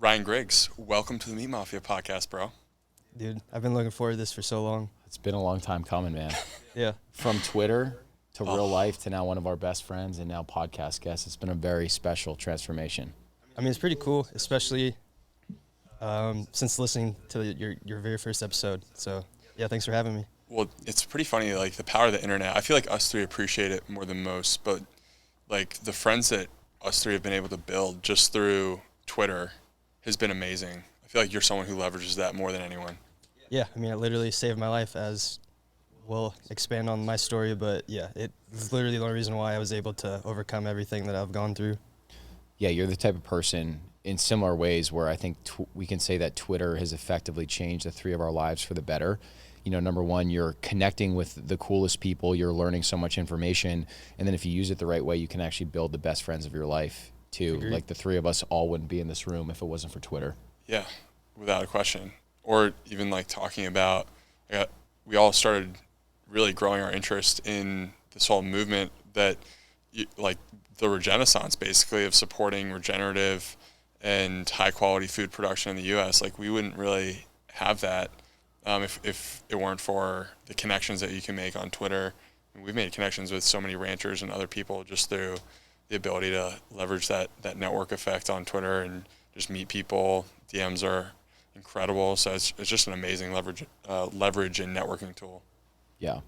Ryan Griggs, welcome to the Meat Mafia podcast, bro. Dude, I've been looking forward to this for so long. It's been a long time coming, man. Yeah. From Twitter to real life to now one of our best friends and now podcast guest. It's been a very special transformation. I mean, it's pretty cool, especially since listening to your very first episode. So, yeah, thanks for having me. Well, it's pretty funny, like the power of the internet. I feel like us three appreciate it more than most, but like the friends that us three have been able to build just through Twitter has been amazing. I feel like you're someone who leverages that more than anyone. Yeah, I mean, it literally saved my life, as we'll expand on my story, but yeah, it's literally the only reason why I was able to overcome everything that I've gone through. Yeah, you're the type of person in similar ways where I think we can say that Twitter has effectively changed the three of our lives for the better. You know, number one, you're connecting with the coolest people, you're learning so much information, and then if you use it the right way, you can actually build the best friends of your life too. Agreed. Like the three of us all wouldn't be in this room if it wasn't for Twitter. Yeah, without a question. Or even like talking about, we all started really growing our interest in this whole movement that like the Regenaissance basically of supporting regenerative and high quality food production in the US. Like we wouldn't really have that if it weren't for the connections that you can make on Twitter. And we've made connections with so many ranchers and other people just through the ability to leverage that network effect on Twitter and just meet people. DMs are incredible. So it's just an amazing leverage and networking tool. Yeah.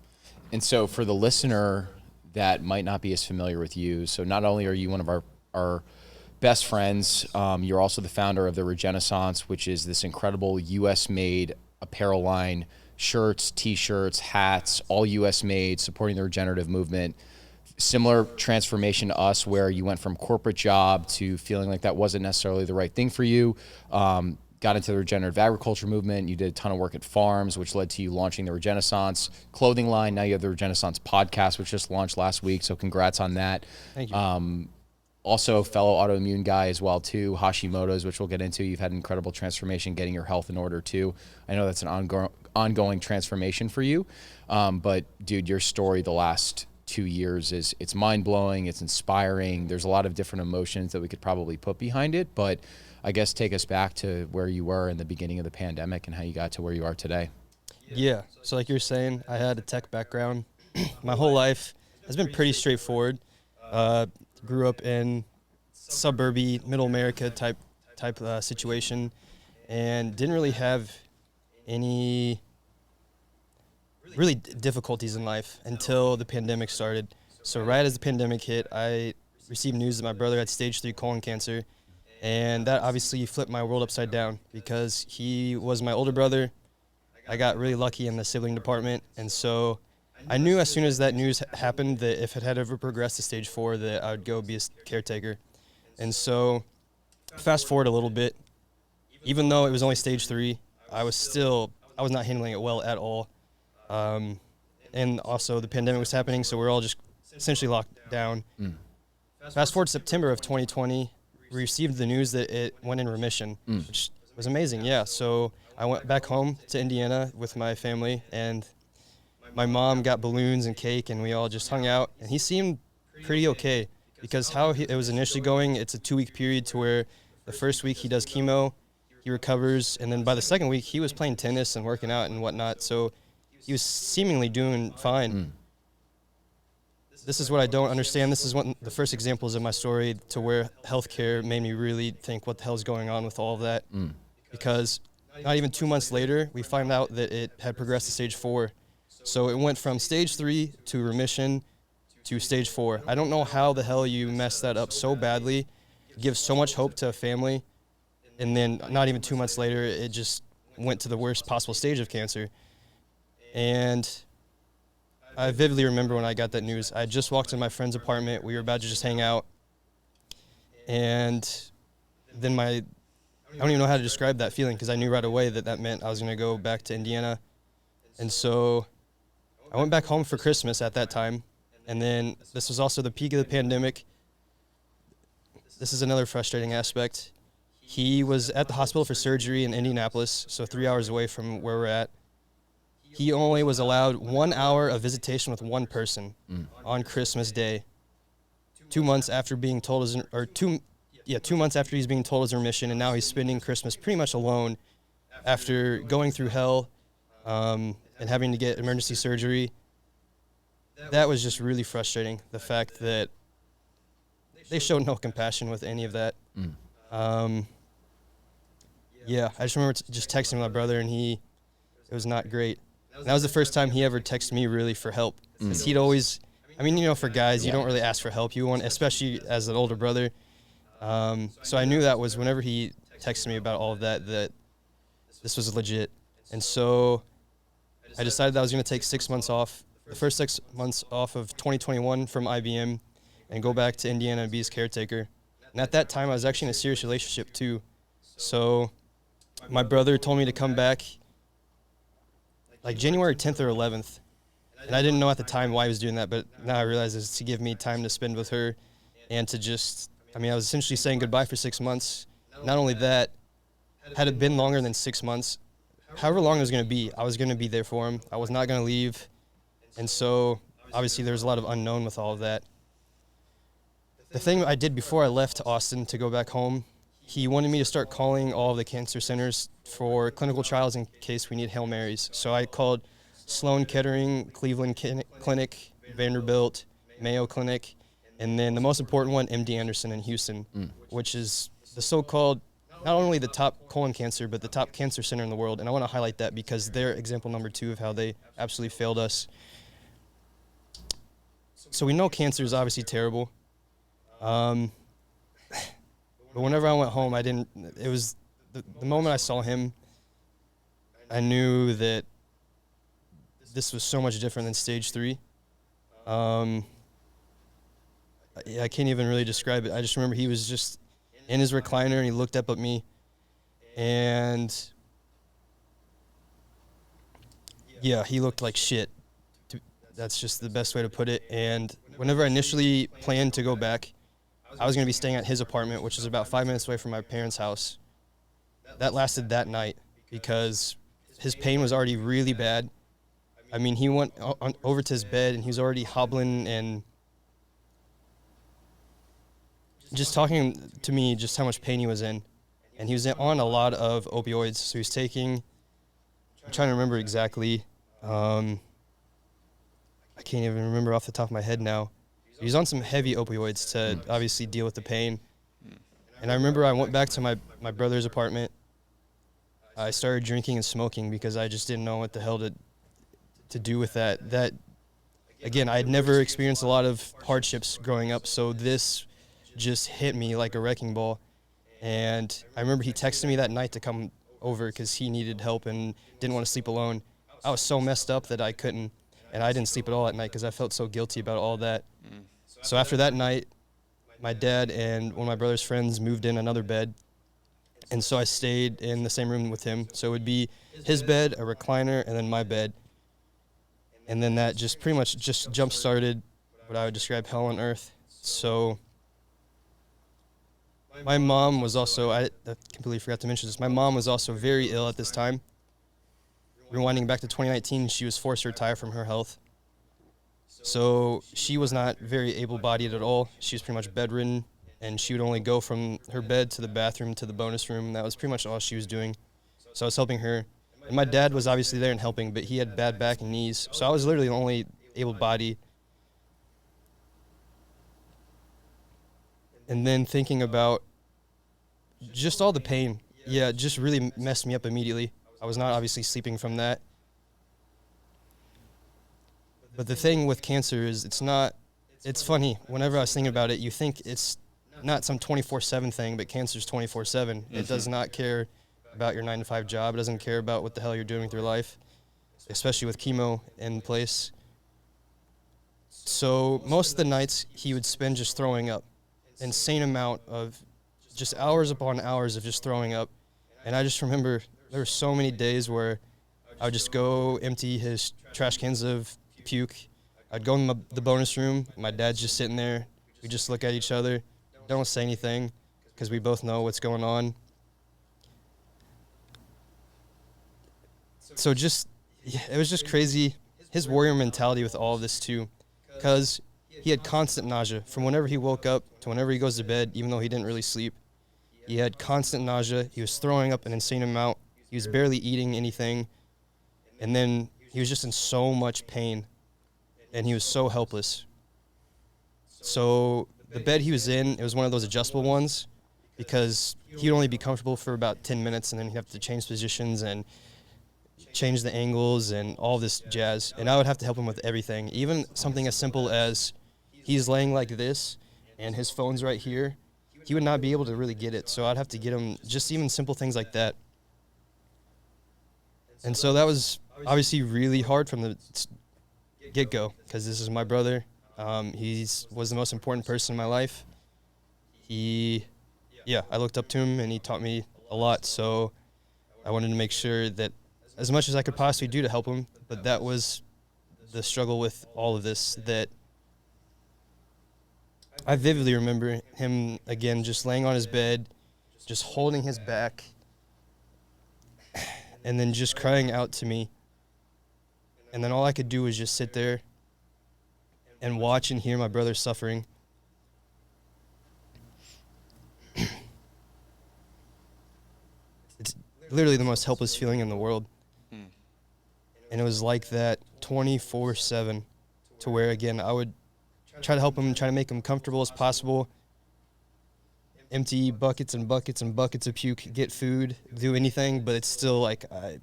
And so for the listener that might not be as familiar with you, so not only are you one of our best friends, you're also the founder of the Regenaissance, which is this incredible US-made apparel line, shirts, t-shirts, hats, all US made, supporting the regenerative movement. Similar transformation to us, where you went from corporate job to feeling like that wasn't necessarily the right thing for you. Got into the regenerative agriculture movement. You did a ton of work at farms, which led to you launching the Regenaissance clothing line. Now you have the Regenaissance podcast, which just launched last week. So congrats on that. Thank you. Also fellow autoimmune guy as well too, Hashimoto's, which we'll get into. You've had an incredible transformation getting your health in order too. I know that's an ongoing transformation for you. But dude, your story the last 2 years it's mind-blowing, it's inspiring. There's a lot of different emotions that we could probably put behind it, but I guess take us back to where you were in the beginning of the pandemic and how you got to where you are today. Yeah, so like you're saying, I had a tech background. My whole life has been pretty straightforward. Grew up in suburby, middle America type situation, and didn't really have any really difficulties in life until the pandemic started. So right as the pandemic hit, I received news that my brother had stage 3 colon cancer, and that obviously flipped my world upside down because he was my older brother. I got really lucky in the sibling department, and so I knew as soon as that news happened that if it had ever progressed to stage 4 that I would go be a caretaker. And so fast forward a little bit, even though it was only stage 3, I was not handling it well at all. And also the pandemic was happening, so we're all just essentially locked down. Fast forward to September of 2020, we received the news that it went in remission, which was amazing. Yeah, so I went back home to Indiana with my family, and my mom got balloons and cake, and we all just hung out, and he seemed pretty okay because how it was initially going, it's a 2-week period to where the first week he does chemo, he recovers, and then by the second week he was playing tennis and working out and whatnot, so he was seemingly doing fine. This is what I don't understand. This is one of the first examples of my story to where healthcare made me really think what the hell is going on with all of that, because not even 2 months later we find out that it had progressed to stage 4. So it went from stage 3 to remission to stage 4. I don't know how the hell you messed that up so badly, give so much hope to a family, and then not even 2 months later, it just went to the worst possible stage of cancer. And I vividly remember when I got that news. I just walked in my friend's apartment. We were about to just hang out. And then I don't even know how to describe that feeling because I knew right away that meant I was going to go back to Indiana. And so I went back home for Christmas at that time, and then this was also the peak of the pandemic. This is another frustrating aspect. He was at the hospital for surgery in Indianapolis, so 3 hours away from where we're at. He only was allowed 1 hour of visitation with one person on Christmas Day, 2 months after being told, 2 months after he's being told his remission, and now he's spending Christmas pretty much alone after going through hell and having to get emergency surgery. That was just really frustrating, the fact that they showed no compassion with any of that. Yeah, I just remember just texting my brother, and it was not great. And that was the first time he ever texted me really for help. Because he'd always, I mean, you know, for guys, you don't really ask for help. You want, especially as an older brother. So I knew that was whenever he texted me about all of that, that this was legit. And so I decided that I was going to take 6 months off, the first 6 months off of 2021 from IBM, and go back to Indiana and be his caretaker. And at that time, I was actually in a serious relationship too. So my brother told me to come back like January 10th or 11th. And I didn't know at the time why he was doing that, but now I realize it's to give me time to spend with her and to just, I mean, I was essentially saying goodbye for 6 months. Not only that, had it been longer than 6 months, however long it was going to be, I was going to be there for him. I was not going to leave. And so obviously there was a lot of unknown with all of that. The thing I did before I left Austin to go back home, he wanted me to start calling all of the cancer centers for clinical trials in case we need Hail Marys. So I called Sloan Kettering, Cleveland Clinic, Vanderbilt, Mayo Clinic, and then the most important one, MD Anderson in Houston, which is the so-called, not only the top colon cancer, but the top cancer center in the world. And I want to highlight that because they're example number 2 of how they absolutely failed us. So we know cancer is obviously terrible. But whenever I went home, it was the moment I saw him, I knew that this was so much different than stage 3. I can't even really describe it. I just remember he was just in his recliner and he looked up at me, and yeah, he looked like shit. That's just the best way to put it. And whenever I initially planned to go back, I was going to be staying at his apartment, which is about 5 minutes away from my parents' house. That lasted that night because his pain was already really bad. I mean, he went over to his bed and he was already hobbling and just talking to me just how much pain he was in. And he was on a lot of opioids. So he was taking, I'm trying to remember exactly. I can't even remember off the top of my head now. He was on some heavy opioids to obviously deal with the pain. And I remember I went back to my brother's apartment. I started drinking and smoking because I just didn't know what the hell to do with that. That, again, I had never experienced a lot of hardships growing up, so this just hit me like a wrecking ball. And I remember he texted me that night to come over because he needed help and didn't want to sleep alone. I was so messed up that I couldn't, and I didn't sleep at all at night because I felt so guilty about all that. So after that night, my dad and one of my brother's friends moved in another bed, and so I stayed in the same room with him. So it would be his bed, a recliner, and then my bed. And then that just pretty much just jump-started what I would describe hell on earth. So my mom was also, I completely forgot to mention this, my mom was also very ill at this time. Rewinding back to 2019, she was forced to retire from her health. So she was not very able-bodied at all. She was pretty much bedridden, and she would only go from her bed to the bathroom to the bonus room. That was pretty much all she was doing. So I was helping her. And my dad was obviously there and helping, but he had bad back and knees. So I was literally the only able-bodied. And then thinking about just all the pain, yeah, it just really messed me up immediately. I was not obviously sleeping from that. But the thing with cancer is it's funny. Whenever I was thinking about it, you think it's not some 24/7 thing, but cancer's 24/7. It does not care about your 9-to-5 job. It doesn't care about what the hell you're doing with your life, especially with chemo in place. So most of the nights he would spend just throwing up, insane amount of just hours upon hours of just throwing up. And I just remember there were so many days where I would just go empty his trash cans of puke. I'd go in the bonus room. My dad's just sitting there. We just look at each other. Don't say anything because we both know what's going on. So it was just crazy. His warrior mentality with all of this too, because he had constant nausea from whenever he woke up to whenever he goes to bed, even though he didn't really sleep. He had constant nausea. He was throwing up an insane amount. He was barely eating anything. And then he was just in so much pain, and he was so helpless. So the bed he was in, it was one of those adjustable ones, because he'd only be comfortable for about 10 minutes, and then he'd have to change positions and change the angles and all this jazz. And I would have to help him with everything, even something as simple as he's laying like this and his phone's right here. He would not be able to really get it, so I'd have to get him just even simple things like that. And so that was obviously really hard from the get-go, because this is my brother. He was the most important person in my life. I looked up to him, and he taught me a lot, so I wanted to make sure that as much as I could possibly do to help him, but that was the struggle with all of this, that I vividly remember him, again, just laying on his bed, just holding his back, and then just crying out to me. And then all I could do was just sit there and watch and hear my brother suffering. It's literally the most helpless feeling in the world. And it was like that 24/7, to where, again, I would try to help him, try to make him comfortable as possible, empty buckets and buckets and buckets of puke, get food, do anything, but it's still like I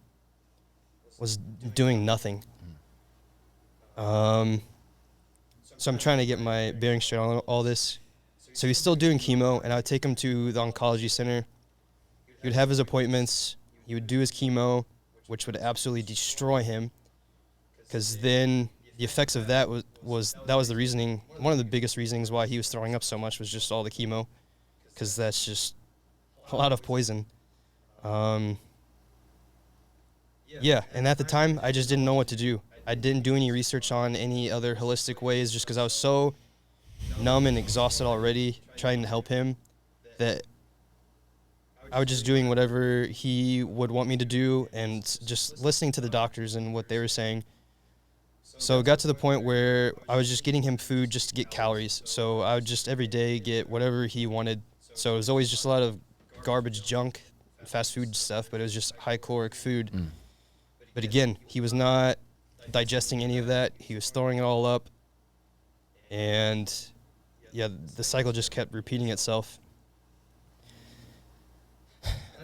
was doing nothing. So I'm trying to get my bearings straight on all this. So he's still doing chemo, and I would take him to the oncology center. He would have his appointments. He would do his chemo, which would absolutely destroy him, because then the effects of that was the reasoning. One of the biggest reasons why he was throwing up so much was just all the chemo, because that's just a lot of poison. And at the time, I just didn't know what to do. I didn't do any research on any other holistic ways, just because I was so numb and exhausted already trying to help him, that I was just doing whatever he would want me to do and just listening to the doctors and what they were saying. So it got to the point where I was just getting him food just to get calories. So I would just every day get whatever he wanted. So it was always just a lot of garbage junk, fast food stuff, but it was just high caloric food. But again, he was not digesting any of that. He was throwing it all up. And the cycle just kept repeating itself.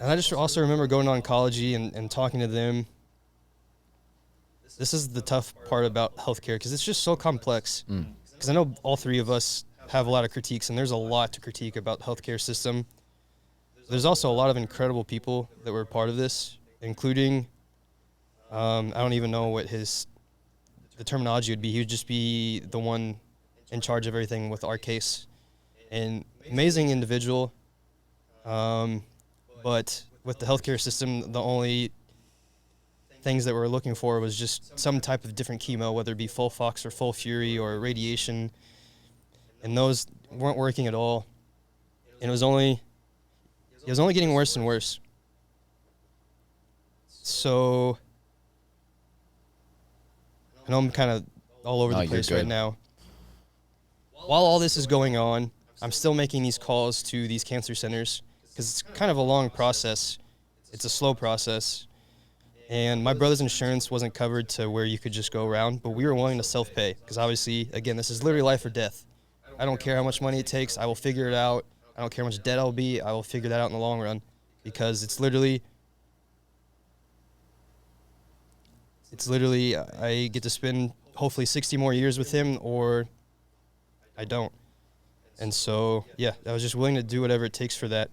And I just also remember going to oncology and talking to them. This is the tough part about healthcare, because it's just so complex. Because I know all three of us have a lot of critiques, and there's a lot to critique about the healthcare system. There's also a lot of incredible people that were part of this, including, I don't even know what the terminology would be. He would just be the one in charge of everything with our case. An amazing individual, but with the healthcare system, the only things that we're looking for was just some type of different chemo, whether it be Folfox or Fury or radiation, and those weren't working at all. And it was only getting worse and worse. So I know I'm kind of all over the place right now. While all this is going on, I'm still making these calls to these cancer centers, because it's kind of a long process. It's a slow process. And my brother's insurance wasn't covered to where you could just go around, but we were willing to self-pay, because obviously, again, this is literally life or death. I don't care how much money it takes. I will figure it out. I don't care how much debt I'll be. I will figure that out in the long run, because it's literally I get to spend hopefully 60 more years with him, or I don't. And so, I was just willing to do whatever it takes for that.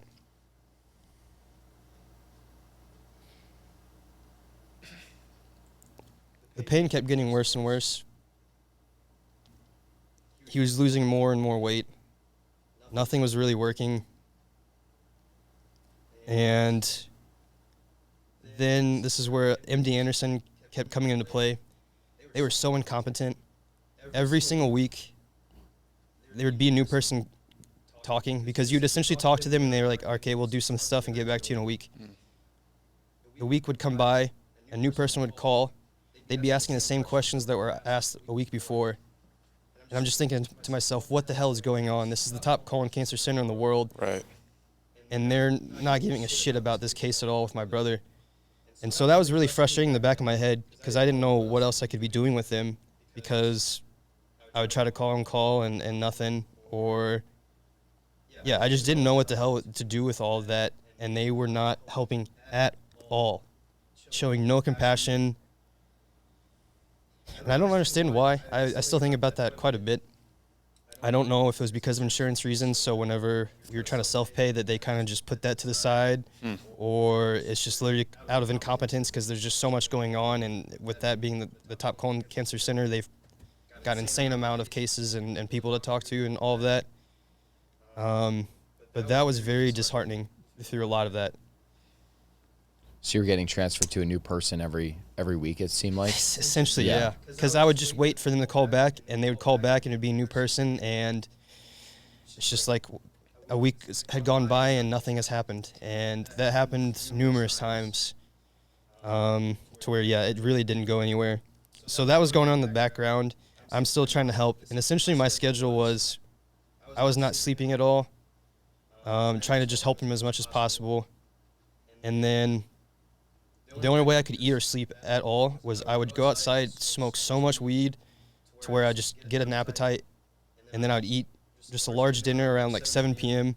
The pain kept getting worse and worse. He was losing more and more weight. Nothing was really working. And then this is where MD Anderson kept coming into play. They were so incompetent. Every single week, there would be a new person talking, because you'd essentially talk to them and they were like, okay, we'll do some stuff and get back to you in a week. The week would come by, a new person would call. They'd be asking the same questions that were asked a week before. And I'm just thinking to myself, what the hell is going on? This is the top colon cancer center in the world. Right. and they're not giving a shit about this case at all with my brother. And so that was really frustrating in the back of my head because I didn't know what else I could be doing with him, because I would try to call and nothing, or I just didn't know what the hell to do with all of that, and they were not helping at all, showing no compassion. And I don't understand why. I still think about that quite a bit. I don't know if it was because of insurance reasons, so whenever you're trying to self-pay that they kind of just put that to the side, or it's just literally out of incompetence because there's just so much going on, and with that being the top colon cancer center, they've got an insane amount of cases and people to talk to and all of that. But that was very disheartening through a lot of that. So you're getting transferred to a new person every week, it seemed like? Essentially, yeah. Because I would just wait for them to call back, and they would call back, and it would be a new person, and it's just like a week had gone by and nothing has happened. And that happened numerous times, to where, it really didn't go anywhere. So that was going on in the background. I'm still trying to help, and essentially my schedule was I was not sleeping at all, trying to just help him as much as possible. And then the only way I could eat or sleep at all was I would go outside, smoke so much weed to where I just get an appetite, and then I would eat just a large dinner around like 7 p.m.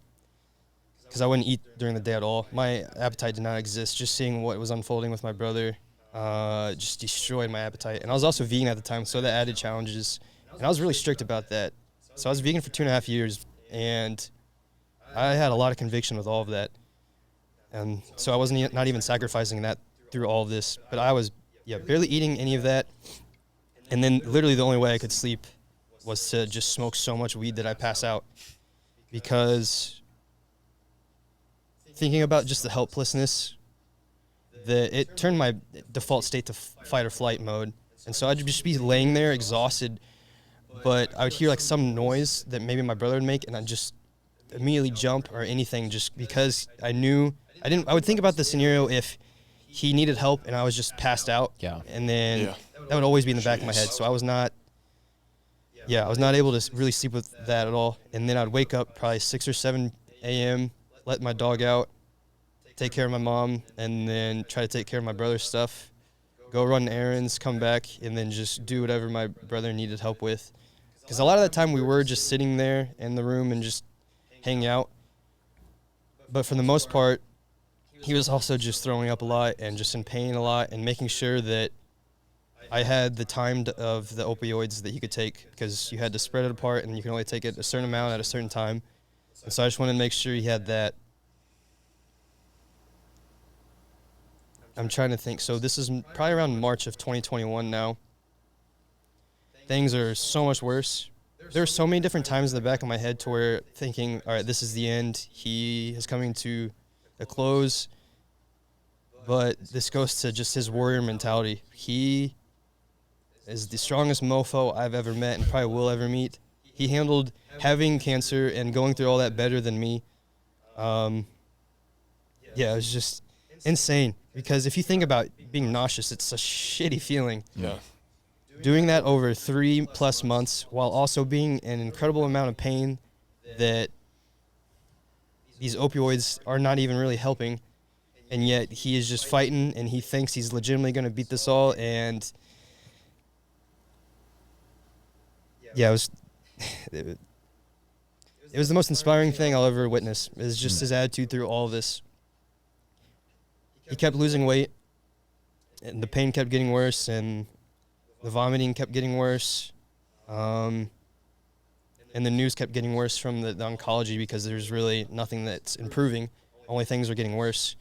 because I wouldn't eat during the day at all. My appetite did not exist. Just seeing what was unfolding with my brother just destroyed my appetite. And I was also vegan at the time, so that added challenges. And I was really strict about that. So I was vegan for 2.5 years, and I had a lot of conviction with all of that. And so I wasn't not even sacrificing that through all of this. But I was barely eating any of that. And then literally the only way I could sleep was to just smoke so much weed that I pass out. Because thinking about just the helplessness, it turned my default state to fight or flight mode. And so I'd just be laying there exhausted, but I would hear like some noise that maybe my brother would make, and I'd just immediately jump or anything, just because I knew I would think about the scenario if he needed help and I was just passed out. Yeah. And then that would always be in the back of my head. So I was not able to really sleep with that at all. And then I'd wake up probably 6 or 7 a.m., let my dog out, take care of my mom, and then try to take care of my brother's stuff, go run errands, come back, and then just do whatever my brother needed help with. Because a lot of the time we were just sitting there in the room and just hanging out. But for the most part, he was also just throwing up a lot and just in pain a lot, and making sure that I had the time of the opioids that he could take, because you had to spread it apart and you can only take it a certain amount at a certain time. And so I just wanted to make sure he had that. I'm trying to think. So this is probably around March of 2021 now. Things are so much worse. There are so many different times in the back of my head to where thinking, all right, this is the end. He is coming to a close. But this goes to just his warrior mentality. He is the strongest mofo I've ever met and probably will ever meet. He handled having cancer and going through all that better than me. It was just insane. Because if you think about being nauseous, it's a shitty feeling. Yeah. Doing that over 3+ months while also being in an incredible amount of pain that these opioids are not even really helping. And yet he is just fighting, and he thinks he's legitimately going to beat this all. And it was the most inspiring thing I'll ever witness. It was just his attitude through all of this. He kept losing weight, and the pain kept getting worse, and the vomiting kept getting worse, and the news kept getting worse from the oncology, because there's really nothing that's improving. Only things are getting worse.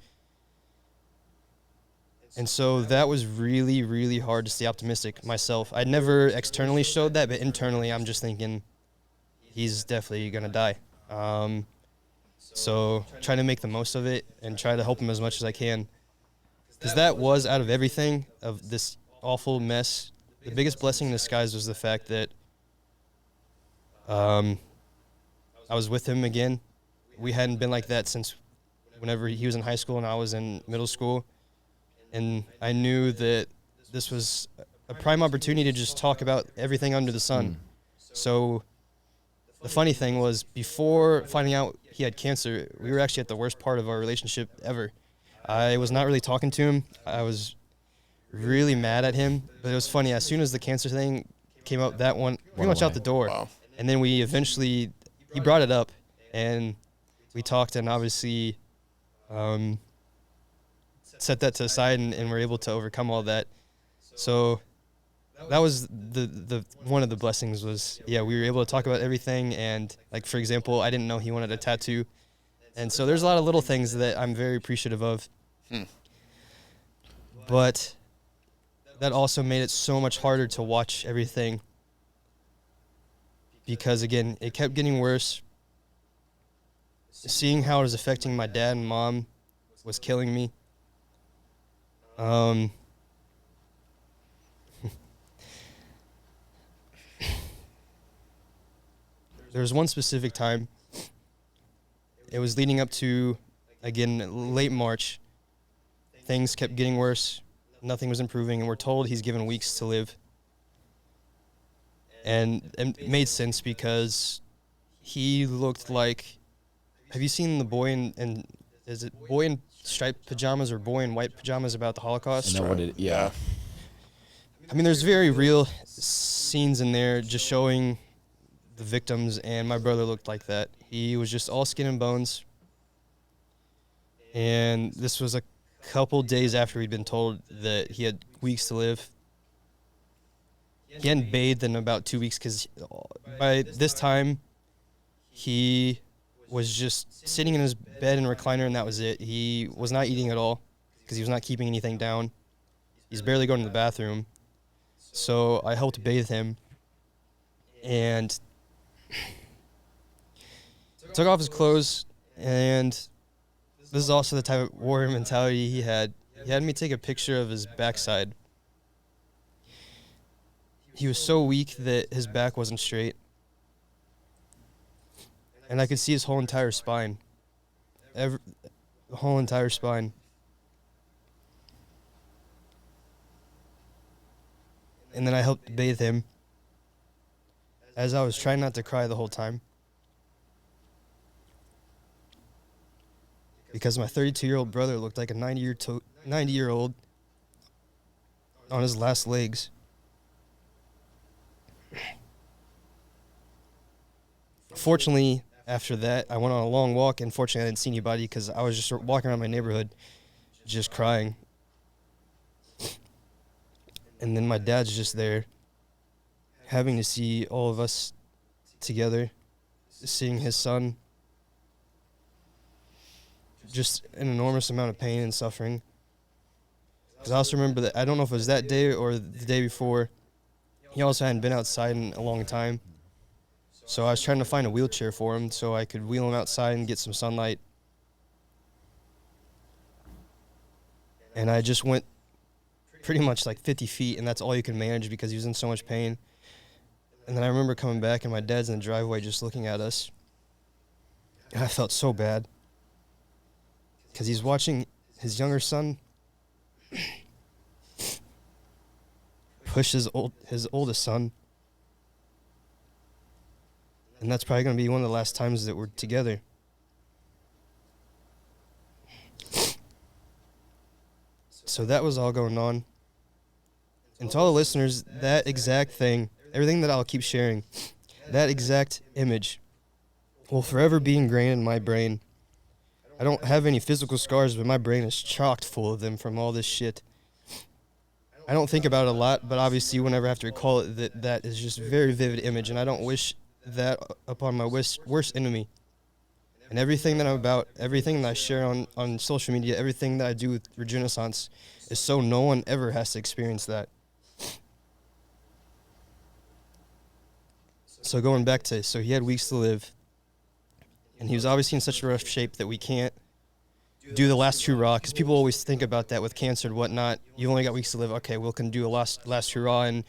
And so that was really, really hard to stay optimistic myself. I never externally showed that, but internally I'm just thinking he's definitely going to die. So trying to make the most of it and try to help him as much as I can. Because that was, out of everything, of this awful mess, the biggest blessing in disguise was the fact that I was with him again. We hadn't been like that since whenever he was in high school and I was in middle school. And I knew that this was a prime opportunity to just talk about everything under the sun. So the funny thing was, before finding out he had cancer, we were actually at the worst part of our relationship ever. I was not really talking to him. I was really mad at him, but it was funny. As soon as the cancer thing came up, that one pretty much out the door. Wow. And then we eventually, he brought it up, and we talked, and obviously set that to the side, and were able to overcome all that. So that was the one of the blessings was, we were able to talk about everything. And like, for example, I didn't know he wanted a tattoo. And so there's a lot of little things that I'm very appreciative of. But that also made it so much harder to watch everything. Because again, it kept getting worse. Seeing how it was affecting my dad and mom was killing me. There was one specific time. It was leading up to, again, late March. Things kept getting worse. Nothing was improving, and we're told he's given weeks to live. And it made sense because he looked like, have you seen the boy in is it boy in striped pajamas or boy in white pajamas about the Holocaust? Yeah. I mean, there's very real scenes in there just showing the victims, and my brother looked like that. He was just all skin and bones. And this was a couple days after he'd been told that he had weeks to live. He hadn't bathed in about 2 weeks because by this time, he was just sitting in his bed in a recliner, and that was it. He was not eating at all because he was not keeping anything down. He's barely going to the bathroom. So I helped bathe him and took off his clothes, and this is also the type of warrior mentality he had. He had me take a picture of his backside. He was so weak that his back wasn't straight. And I could see his whole entire spine. The whole entire spine. And then I helped bathe him as I was trying not to cry the whole time. Because my 32-year-old brother looked like a 90-year-old on his last legs. Fortunately, after that, I went on a long walk, and fortunately I didn't see anybody because I was just walking around my neighborhood just crying. And then my dad's just there, having to see all of us together, seeing his son just an enormous amount of pain and suffering. Because I also remember that, I don't know if it was that day or the day before, he also hadn't been outside in a long time. So I was trying to find a wheelchair for him so I could wheel him outside and get some sunlight. And I just went pretty much like 50 feet, and that's all you can manage because he was in so much pain. And then I remember coming back, and my dad's in the driveway just looking at us. And I felt so bad because he's watching his younger son push his oldest son. And that's probably going to be one of the last times that we're together. So that was all going on. And to all the listeners, that exact thing, everything that I'll keep sharing, that exact image will forever be ingrained in my brain. I don't have any physical scars, but my brain is chocked full of them from all this shit. I don't think about it a lot, but obviously whenever I have to recall it, that is just a very vivid image, and I don't wish that upon my worst enemy. And everything that I'm about, everything that I share on social media, everything that I do with Regenaissance is so no one ever has to experience that. So going back to, so he had weeks to live, and he was obviously in such a rough shape that we can't do the last hurrah, because people always think about that with cancer and whatnot. You only got weeks to live. Okay, we can do a last hurrah and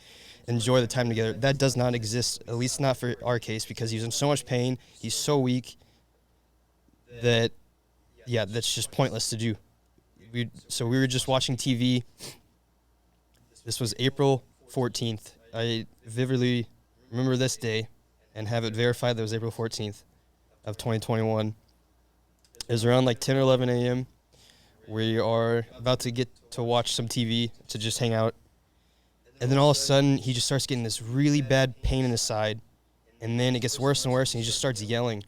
enjoy the time together. That does not exist, at least not for our case, because he's in so much pain. He's so weak that, that's just pointless to do. So we were just watching TV. This was April 14th. I vividly remember this day, and have it verified that it was April 14th of 2021. It was around like 10 or 11 a.m. We are about to get to watch some TV, to just hang out. And then all of a sudden, he just starts getting this really bad pain in his side. And then it gets worse and worse, and he just starts yelling.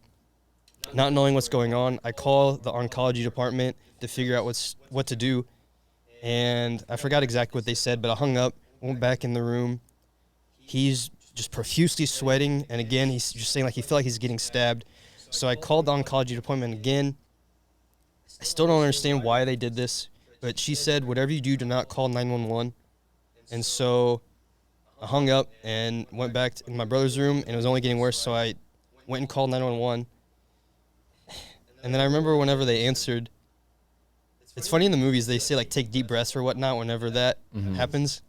Not knowing what's going on, I call the oncology department to figure out what to do. And I forgot exactly what they said, but I hung up, went back in the room. He's just profusely sweating, and again, he's just saying like he felt like he's getting stabbed. So I called the oncology department again. I still don't understand why they did this, but she said, whatever you do not call 911. And so I hung up and went back in my brother's room, and it was only getting worse, so I went and called 911. And then I remember whenever they answered, it's funny in the movies, they say like take deep breaths or whatnot whenever that happens.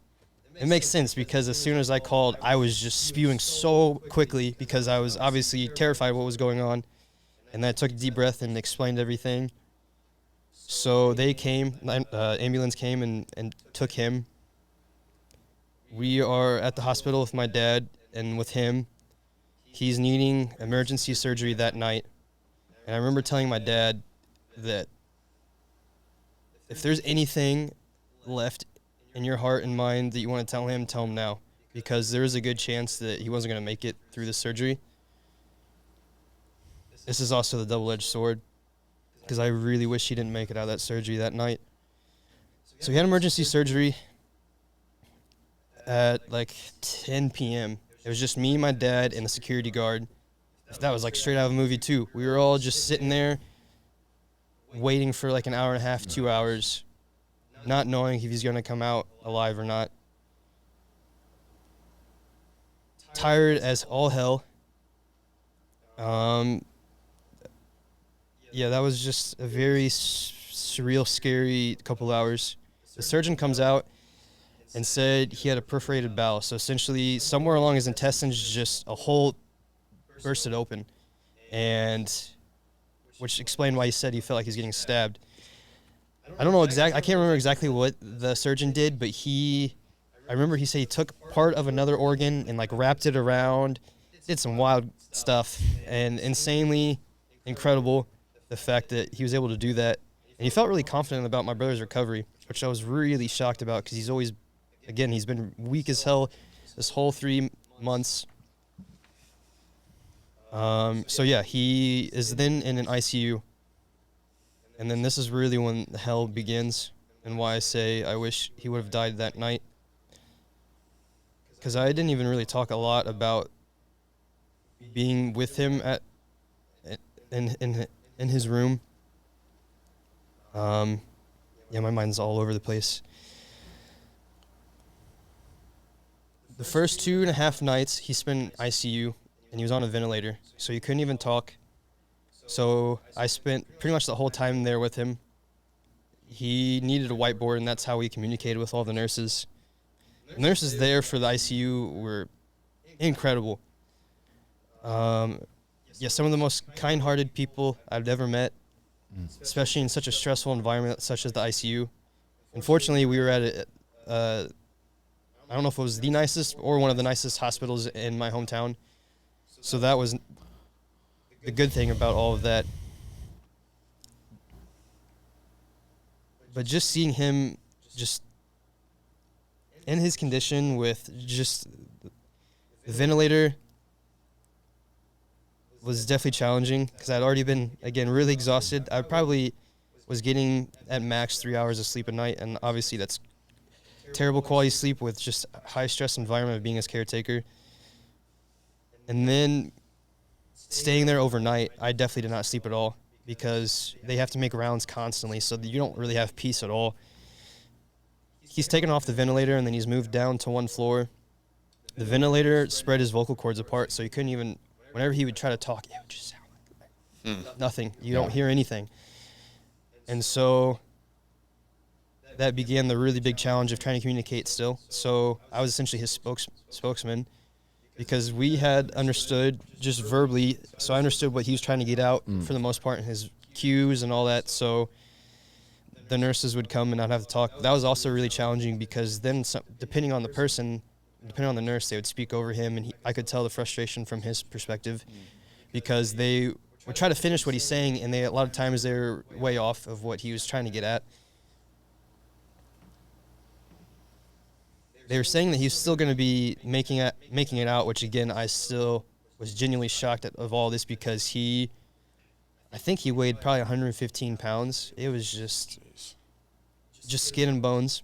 It makes sense because as soon as I called, I was just spewing so quickly because I was obviously terrified of what was going on. And then I took a deep breath and explained everything. So they came, ambulance came and took him. We are at the hospital with my dad and with him. He's needing emergency surgery that night. And I remember telling my dad that if there's anything left in your heart and mind that you want to tell him now. Because there is a good chance that he wasn't going to make it through the surgery. This is also the double-edged sword. Because I really wish he didn't make it out of that surgery that night. So he had emergency surgery at like 10 p.m. It was just me, my dad, and the security guard. That was like straight out of a movie too. We were all just sitting there waiting for like an hour and a half, 2 hours, not knowing if he's going to come out alive or not. Tired as all hell. Yeah, that was just a very surreal, scary couple hours. The surgeon comes out and said he had a perforated bowel. So essentially, somewhere along his intestines, just a hole bursted open, and which explained why he said he felt like he was getting stabbed. I don't know exactly. I can't remember exactly what the surgeon did, but I remember he said he took part of another organ and like wrapped it around, did some wild stuff, and insanely incredible the fact that he was able to do that. And he felt really confident about my brother's recovery, which I was really shocked about because he's always, again, he's been weak as hell this whole 3 months. So yeah, he is then in an ICU. And then this is really when the hell begins and why I say I wish he would have died that night. Because I didn't even really talk a lot about being with him in his room. Yeah, my mind's all over the place. The first 2.5 nights he spent in ICU, and he was on a ventilator, so he couldn't even talk. So I spent pretty much the whole time there with him. He needed a whiteboard, and that's how we communicated with all the nurses. The nurses there for the ICU were incredible. Yeah, some of the most kind-hearted people I've ever met, especially in such a stressful environment such as the ICU. Unfortunately, we were at I don't know if it was the nicest or one of the nicest hospitals in my hometown. So that was the good thing about all of that. But just seeing him just in his condition with just the ventilator was definitely challenging because I'd already been, again, really exhausted. I probably was getting at max 3 hours of sleep a night, and obviously that's terrible quality sleep with just a high-stress environment of being his caretaker. And then staying there overnight, I definitely did not sleep at all because they have to make rounds constantly, so you don't really have peace at all. He's taken off the ventilator, and then he's moved down to one floor. The ventilator spread his vocal cords apart, so he couldn't even, whenever he would try to talk, it would just sound like nothing. You don't hear anything. And so that began the really big challenge of trying to communicate still. So I was essentially his spokesman because we had understood just verbally. So I understood what he was trying to get out for the most part in his cues and all that. So the nurses would come and I'd have to talk. That was also really challenging because then depending on the person, depending on the nurse, they would speak over him, and I could tell the frustration from his perspective because they would try to finish what he's saying, and a lot of times they're way off of what he was trying to get at. They were saying that he's still going to be making it out, which again, I still was genuinely shocked of all this because I think he weighed probably 115 pounds. It was just skin and bones.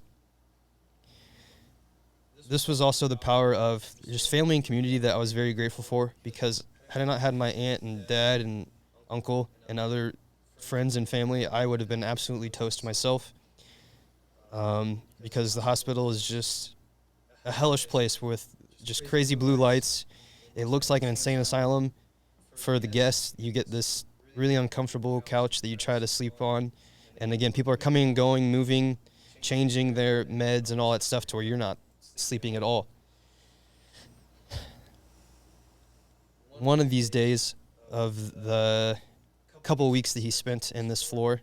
This was also the power of just family and community that I was very grateful for, because had I not had my aunt and dad and uncle and other friends and family, I would have been absolutely toast myself, because the hospital is just a hellish place with just crazy blue lights. It looks like an insane asylum. For the guests, you get this really uncomfortable couch that you try to sleep on. And again, people are coming and going, moving, changing their meds and all that stuff to where you're not sleeping at all. One of these days of the couple of weeks that he spent in this floor,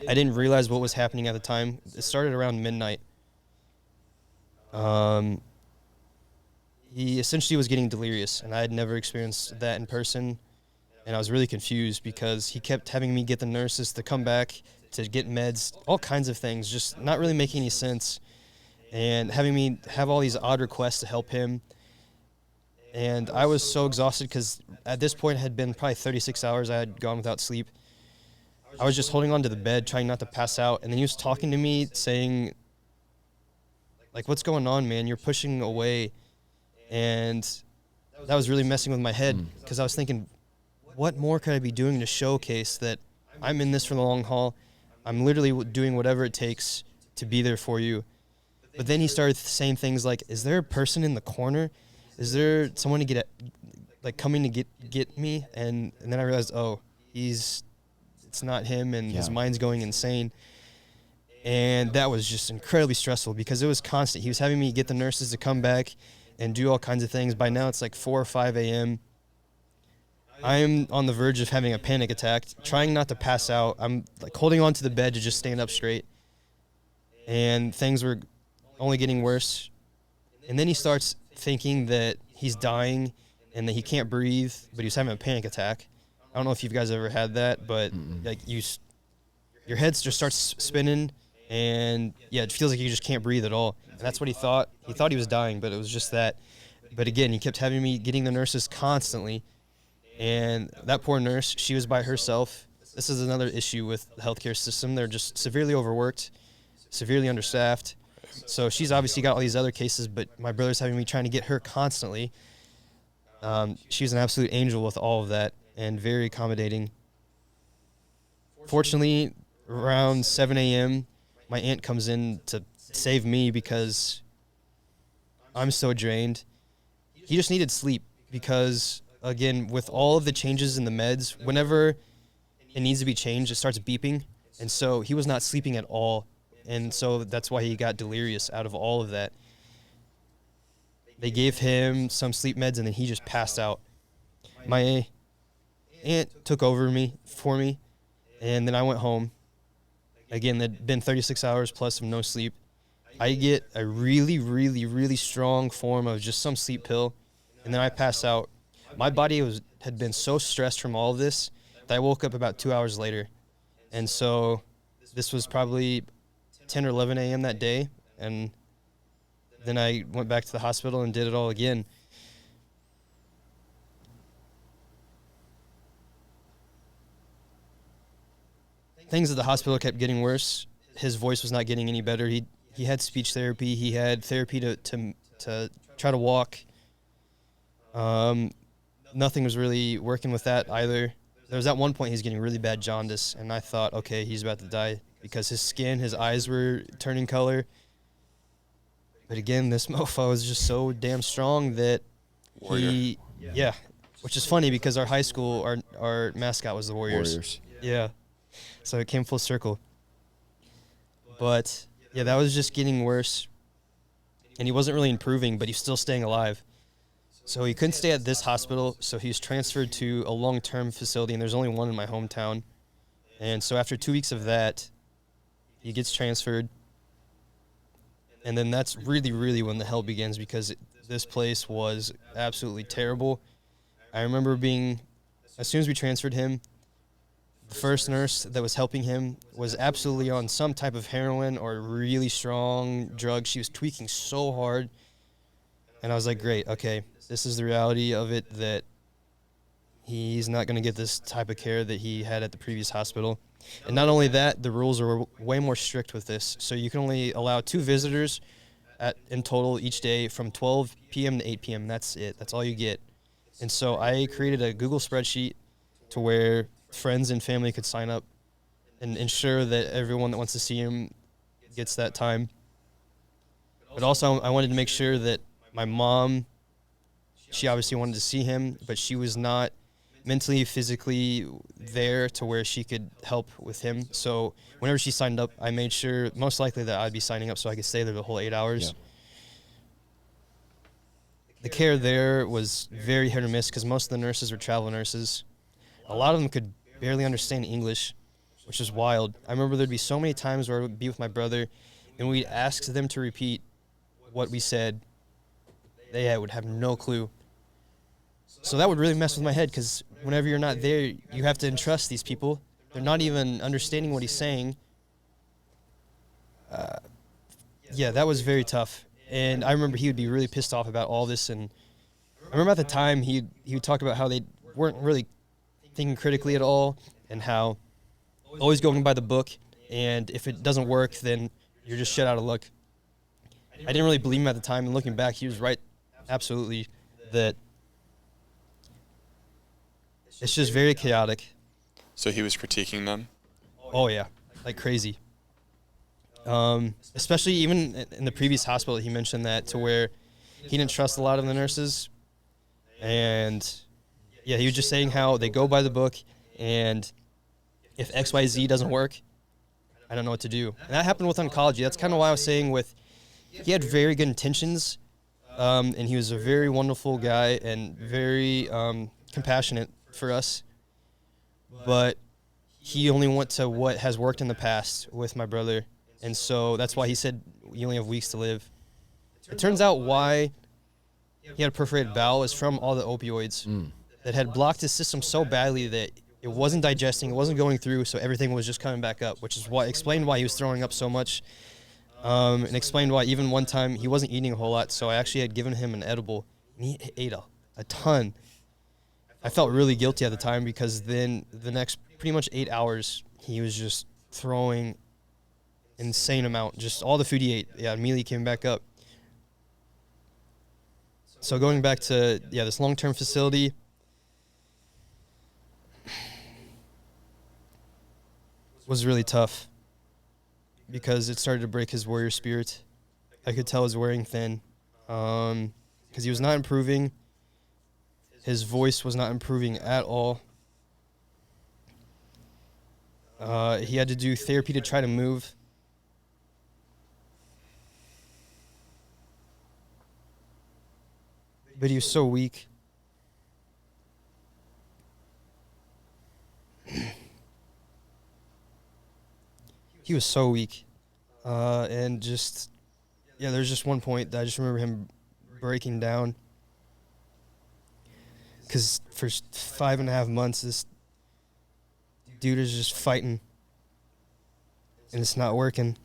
I didn't realize what was happening at the time. It started around midnight. He essentially was getting delirious, and I had never experienced that in person, and I was really confused because he kept having me get the nurses to come back to get meds, all kinds of things, just not really making any sense, and having me have all these odd requests to help him. And I was so exhausted because at this point it had been probably 36 hours I had gone without sleep. I was just holding on to the bed, trying not to pass out, and then he was talking to me, saying, like, what's going on, man? You're pushing away. And that was really messing with my head because I was thinking, what more could I be doing to showcase that I'm in this for the long haul? I'm literally doing whatever it takes to be there for you. But then he started saying things like, is there a person in the corner? Is there someone to coming to get me? And then I realized, it's not him, and his mind's going insane. And that was just incredibly stressful because it was constant. He was having me get the nurses to come back and do all kinds of things. By now it's like 4 or 5 a.m. I'm on the verge of having a panic attack, trying not to pass out. I'm like holding on to the bed to just stand up straight. And things were only getting worse. And then he starts thinking that he's dying and that he can't breathe, but he's having a panic attack. I don't know if you guys ever had that, but like your head just starts spinning, and it feels like you just can't breathe at all. And that's what he thought. He thought he was dying, but it was just that. But again, he kept having me getting the nurses constantly, and that poor nurse, she was by herself. This is another issue with the healthcare system. They're just severely overworked, severely understaffed. So she's obviously got all these other cases, but my brother's having me trying to get her constantly. She's an absolute angel with all of that and very accommodating. Fortunately, around 7 a.m., my aunt comes in to save me because I'm so drained. He just needed sleep because, again, with all of the changes in the meds, whenever it needs to be changed, it starts beeping. And so he was not sleeping at all. And so that's why he got delirious out of all of that. They gave him some sleep meds, and then he just passed out. My aunt took over for me, and then I went home. Again, there'd been 36 hours plus of no sleep. I get a really, really, really strong form of just some sleep pill, and then I pass out. My body had been so stressed from all of this that I woke up about 2 hours later. And so this was probably 10 or 11 a.m. that day, and then I went back to the hospital and did it all again. Things at the hospital kept getting worse. His voice was not getting any better. He had speech therapy. He had therapy to try to walk. Nothing was really working with that either. There was at one point he's getting really bad jaundice, and I thought, okay, he's about to die because his skin, his eyes were turning color. But again, this mofo was just so damn strong that which is funny because our high school, our mascot was the Warriors. Yeah. So it came full circle. But yeah, that was just getting worse. And he wasn't really improving, but he's still staying alive. So he couldn't stay at this hospital, so he was transferred to a long-term facility, and there's only one in my hometown. And so after 2 weeks of that, he gets transferred. And then that's really when the hell begins, because this place was absolutely terrible. I remember as soon as we transferred him, the first nurse that was helping him was absolutely on some type of heroin or really strong drug. She was tweaking so hard. And I was like, great, okay, this is the reality of it, that he's not going to get this type of care that he had at the previous hospital. And not only that, the rules are way more strict with this. So you can only allow 2 visitors in total each day from 12 p.m. to 8 p.m. That's it. That's all you get. And so I created a Google spreadsheet to where friends and family could sign up and ensure that everyone that wants to see him gets that time. But also I wanted to make sure that my mom, she obviously wanted to see him, but she was not mentally, physically there to where she could help with him. So whenever she signed up, I made sure, most likely, that I'd be signing up so I could stay there the whole 8 hours. Yeah. The care there was very hit or miss because most of the nurses were travel nurses. A lot of them could barely understand English, which is wild. I remember there'd be so many times where I would be with my brother and we'd ask them to repeat what we said. They would have no clue. So that would really mess with my head, because whenever you're not there, you have to entrust these people. They're not even understanding what he's saying. Yeah, that was very tough. And I remember he would be really pissed off about all this. And I remember at the time he would talk about how they weren't really thinking critically at all, and how always going by the book, and if it doesn't work, then you're just shit out of luck. I didn't really believe him at the time, and looking back, he was right, absolutely, that it's just very chaotic. So he was critiquing them? Oh, yeah, like crazy. Especially even in the previous hospital, he mentioned that, to where he didn't trust a lot of the nurses. And, yeah, he was just saying how they go by the book, and if XYZ doesn't work, I don't know what to do. And that happened with oncology. That's kind of why I was saying he had very good intentions, and he was a very wonderful guy and very compassionate for us. But he only went to what has worked in the past with my brother. And so that's why he said you only have weeks to live. It turns out why he had a perforated bowel is from all the opioids that had blocked his system so badly that it wasn't digesting, it wasn't going through, so everything was just coming back up, which is why explained why he was throwing up so much, and explained why even one time he wasn't eating a whole lot, so I actually had given him an edible, and he ate a ton. I felt really guilty at the time, because then the next pretty much 8 hours, he was just throwing insane amount. Just all the food he ate, immediately came back up. So going back to, this long-term facility, was really tough, because it started to break his warrior spirit. I could tell he was wearing thin, because he was not improving. His voice was not improving at all. He had to do therapy to try to move. But he was so weak. He was so weak. And just, there's just one point that I just remember him breaking down. Because for 5.5 months, this dude is just fighting. And it's not working.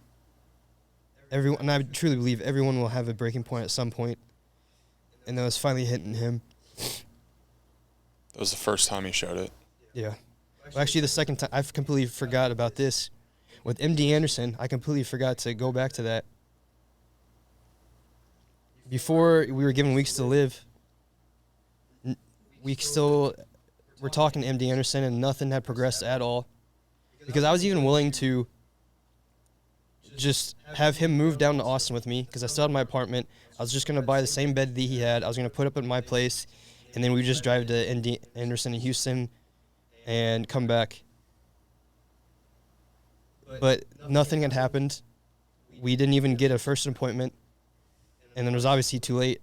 And I truly believe everyone will have a breaking point at some point. And that was finally hitting him. That was the first time he showed it. Yeah. Well, actually, the second time, I completely forgot about this. With MD Anderson, I completely forgot to go back to that. Before we were given weeks to live, we still were talking to MD Anderson, and nothing had progressed at all. Because I was even willing to just have him move down to Austin with me, because I still had my apartment. I was just going to buy the same bed that he had. I was going to put up at my place, and then we would just drive to MD Anderson in Houston and come back. But nothing had happened. We didn't even get a first appointment, and then it was obviously too late.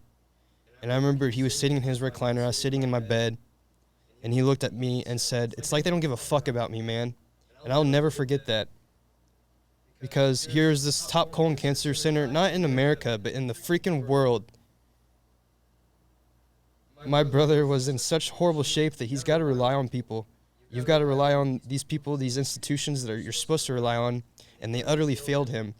And I remember he was sitting in his recliner, I was sitting in my bed, and he looked at me and said, "It's like they don't give a fuck about me, man." And I'll never forget that. because here's this top colon cancer center, not in America, but in the freaking world. My brother was in such horrible shape that he's got to rely on people. You've got to rely on these people, these institutions that you're supposed to rely on, and they utterly failed him.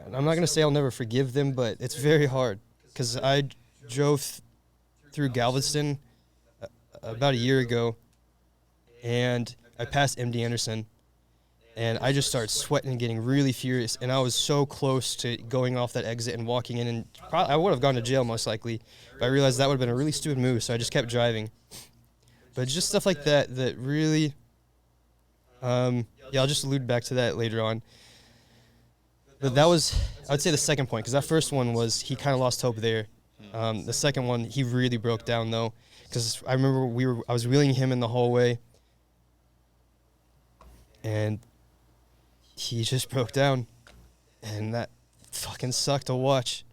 And I'm not going to say I'll never forgive them, but it's very hard, because I drove through Galveston about a year ago, and I passed MD Anderson, and I just started sweating and getting really furious, and I was so close to going off that exit and walking in, and I would have gone to jail most likely, but I realized that would have been a really stupid move, so I just kept driving. But just stuff like that that really, yeah, I'll just allude back to that later on. But that was, I would say, the second point, because that first one was he kind of lost hope there. The second one, he really broke down, though, because I remember I was wheeling him in the hallway, and he just broke down, and that fucking sucked to watch,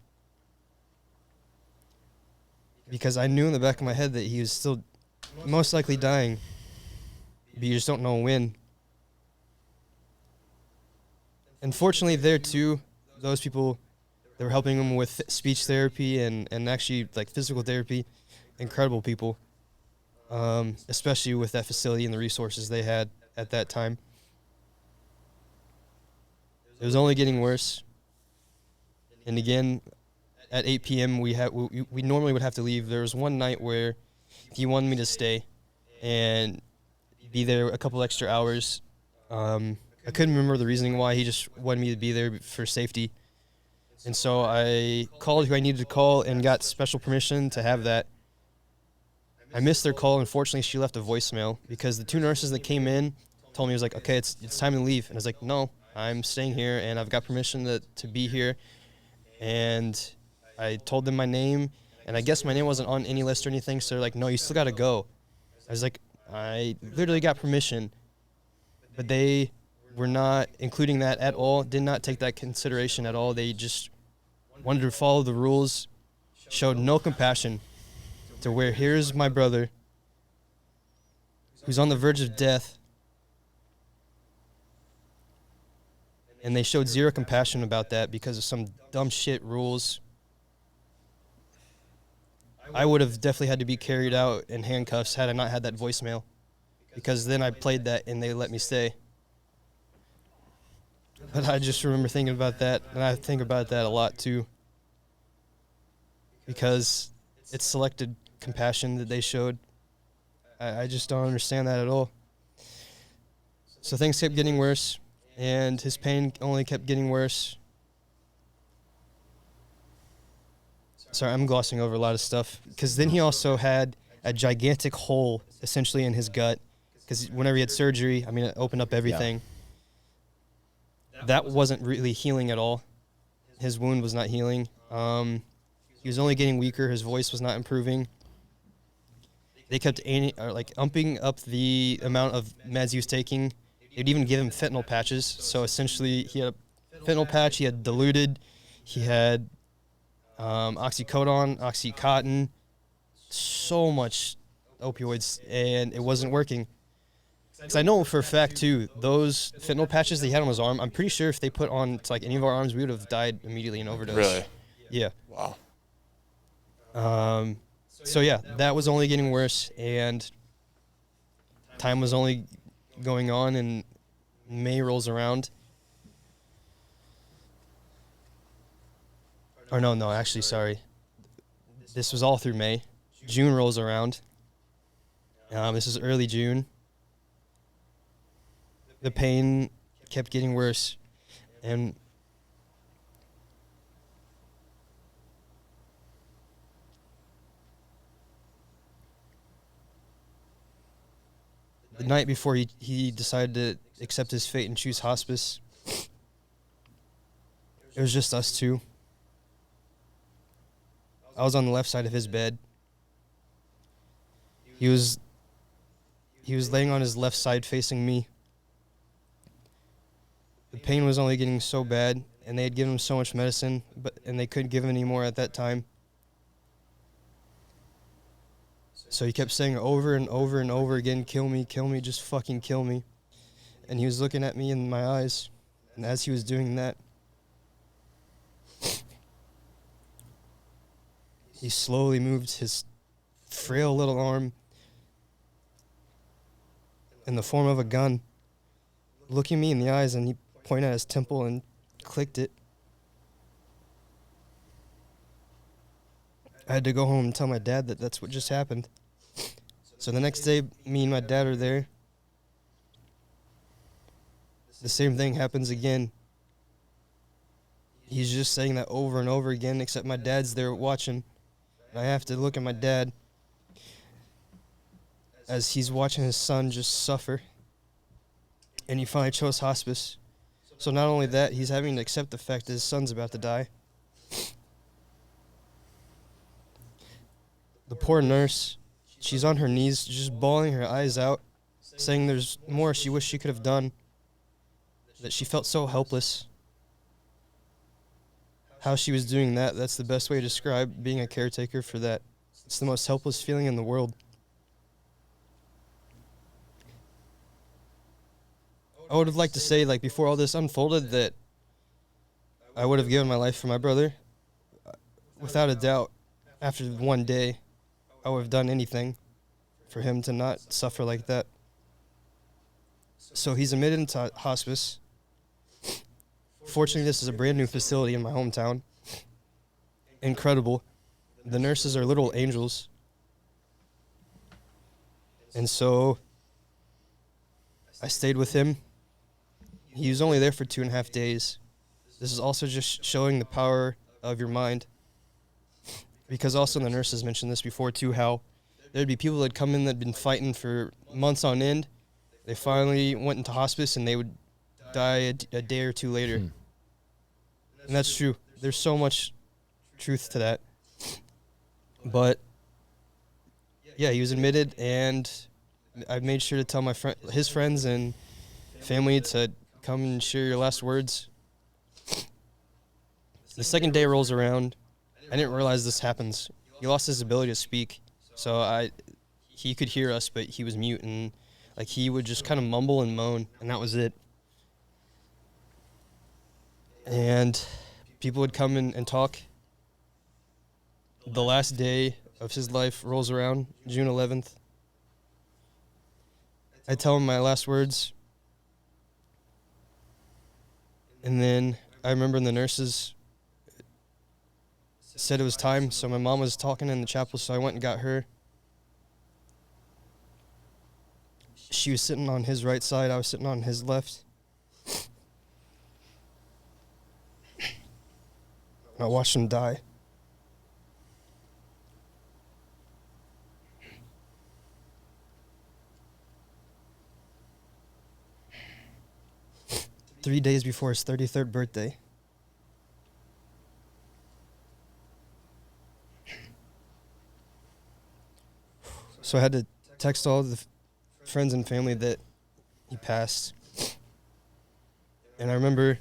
because I knew in the back of my head that he was still most likely dying, but you just don't know when. Unfortunately, there too, those people that were helping him with speech therapy and actually like physical therapy, incredible people, especially with that facility and the resources they had at that time. It was only getting worse. And again, at 8 p.m. we normally would have to leave. There was one night where he wanted me to stay and be there a couple extra hours. I couldn't remember the reasoning why. He just wanted me to be there for safety. And so I called who I needed to call and got special permission to have that. I missed their call. Unfortunately, she left a voicemail because the two nurses that came in told me, it was like, okay, it's time to leave. And I was like, no, I'm staying here, and I've got permission to be here. And I told them my name, and I guess my name wasn't on any list or anything, so they're like, no, you still got to go. I was like, I literally got permission, but they were not including that at all, did not take that consideration at all. They just wanted to follow the rules, showed no compassion to where here's my brother who's on the verge of death, and they showed zero compassion about that because of some dumb shit rules. I would have definitely had to be carried out in handcuffs had I not had that voicemail, because then I played that and they let me stay. But I just remember thinking about that, and I think about that a lot too, because it's selected compassion that they showed. I just don't understand that at all. So things kept getting worse, and his pain only kept getting worse. Sorry, I'm glossing over a lot of stuff, because then he also had a gigantic hole essentially in his gut, because whenever he had surgery, I mean, it opened up everything. Yeah. That wasn't really healing at all. His wound was not healing. He was only getting weaker. His voice was not improving. They kept umping up the amount of meds he was taking. They'd even give him fentanyl patches. So essentially, he had a fentanyl patch. He had diluted. He had oxycodone, Oxycontin, so much opioids, and it wasn't working. Because I know for a fact, too, those fentanyl patches that he had on his arm, I'm pretty sure if they put on to, like, any of our arms, we would have died immediately in overdose. Really? Yeah. Wow. So, yeah, that was only getting worse, and time was only going on, and May rolls around. Or no, actually, sorry. This was all through May. June rolls around. This is early June. The pain kept getting worse, and the night before he decided to accept his fate and choose hospice, it was just us two. I was on the left side of his bed. He was laying on his left side facing me. The pain was only getting so bad, and they had given him so much medicine, and they couldn't give him any more at that time. So he kept saying over and over and over again, kill me, just fucking kill me. and he was looking at me in my eyes. And as he was doing that, he slowly moved his frail little arm in the form of a gun, looking me in the eyes, and he pointed at his temple and clicked it. I had to go home and tell my dad that that's what just happened. So the next day, me and my dad are there. The same thing happens again. He's just saying that over and over again, except my dad's there watching. And I have to look at my dad as he's watching his son just suffer. And he finally chose hospice. So not only that, he's having to accept the fact that his son's about to die. The poor nurse, she's on her knees, just bawling her eyes out, saying there's more she wished she could have done, that she felt so helpless. How she was doing that, that's the best way to describe being a caretaker for that. It's the most helpless feeling in the world. I would have liked to say, like, before all this unfolded, that I would have given my life for my brother. Without a doubt, after one day, I would have done anything for him to not suffer like that. So he's admitted into hospice. Fortunately, this is a brand new facility in my hometown. Incredible. The nurses are little angels. And so I stayed with him. He was only there for 2.5 days. This is also just showing the power of your mind. Because also the nurses mentioned this before too, how there'd be people that'd come in that'd been fighting for months on end. They finally went into hospice and they would die a day or two later. And that's true. There's so much truth to that. But yeah, he was admitted, and I made sure to tell his friends and family to come and share your last words. The second day rolls around. I didn't realize this happens. He lost his ability to speak, so he could hear us, but he was mute, and like he would just kind of mumble and moan, and that was it. And people would come in and talk. The last day of his life rolls around, June 11th. I tell him my last words, and then I remember the nurses said it was time, so my mom was talking in the chapel, so I went and got her. She was sitting on his right side, I was sitting on his left. I watched him die. Three days before his 33rd birthday. So I had to text all the friends and family that he passed. And I remember,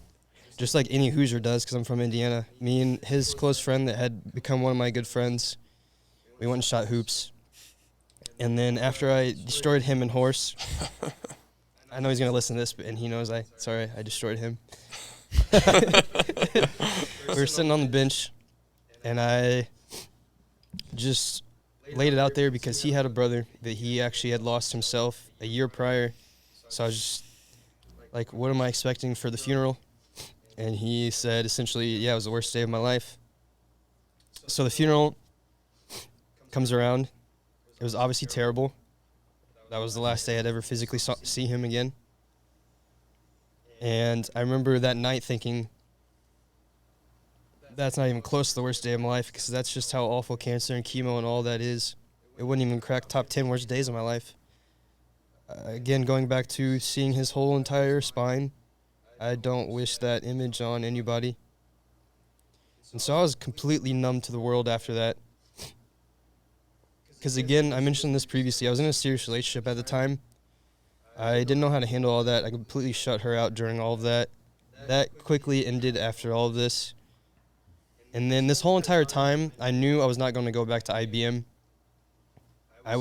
just like any Hoosier does, because I'm from Indiana, me and his close friend that had become one of my good friends, we went and shot hoops. And then after I destroyed him and Horse, I know he's going to listen to this, and he knows I destroyed him. We were sitting on the bench, and I just laid it out there because he had a brother that he actually had lost himself a year prior. So I was just like, what am I expecting for the funeral? And he said essentially, yeah, it was the worst day of my life. So the funeral comes around. It was obviously terrible. That was the last day I'd ever physically see him again. And I remember that night thinking, that's not even close to the worst day of my life, because that's just how awful cancer and chemo and all that is. It wouldn't even crack top 10 worst days of my life. Again, going back to seeing his whole entire spine, I don't wish that image on anybody. And so I was completely numb to the world after that. Because again, I mentioned this previously, I was in a serious relationship at the time. I didn't know how to handle all that. I completely shut her out during all of that. That quickly ended after all of this. And then this whole entire time, I knew I was not going to go back to IBM. I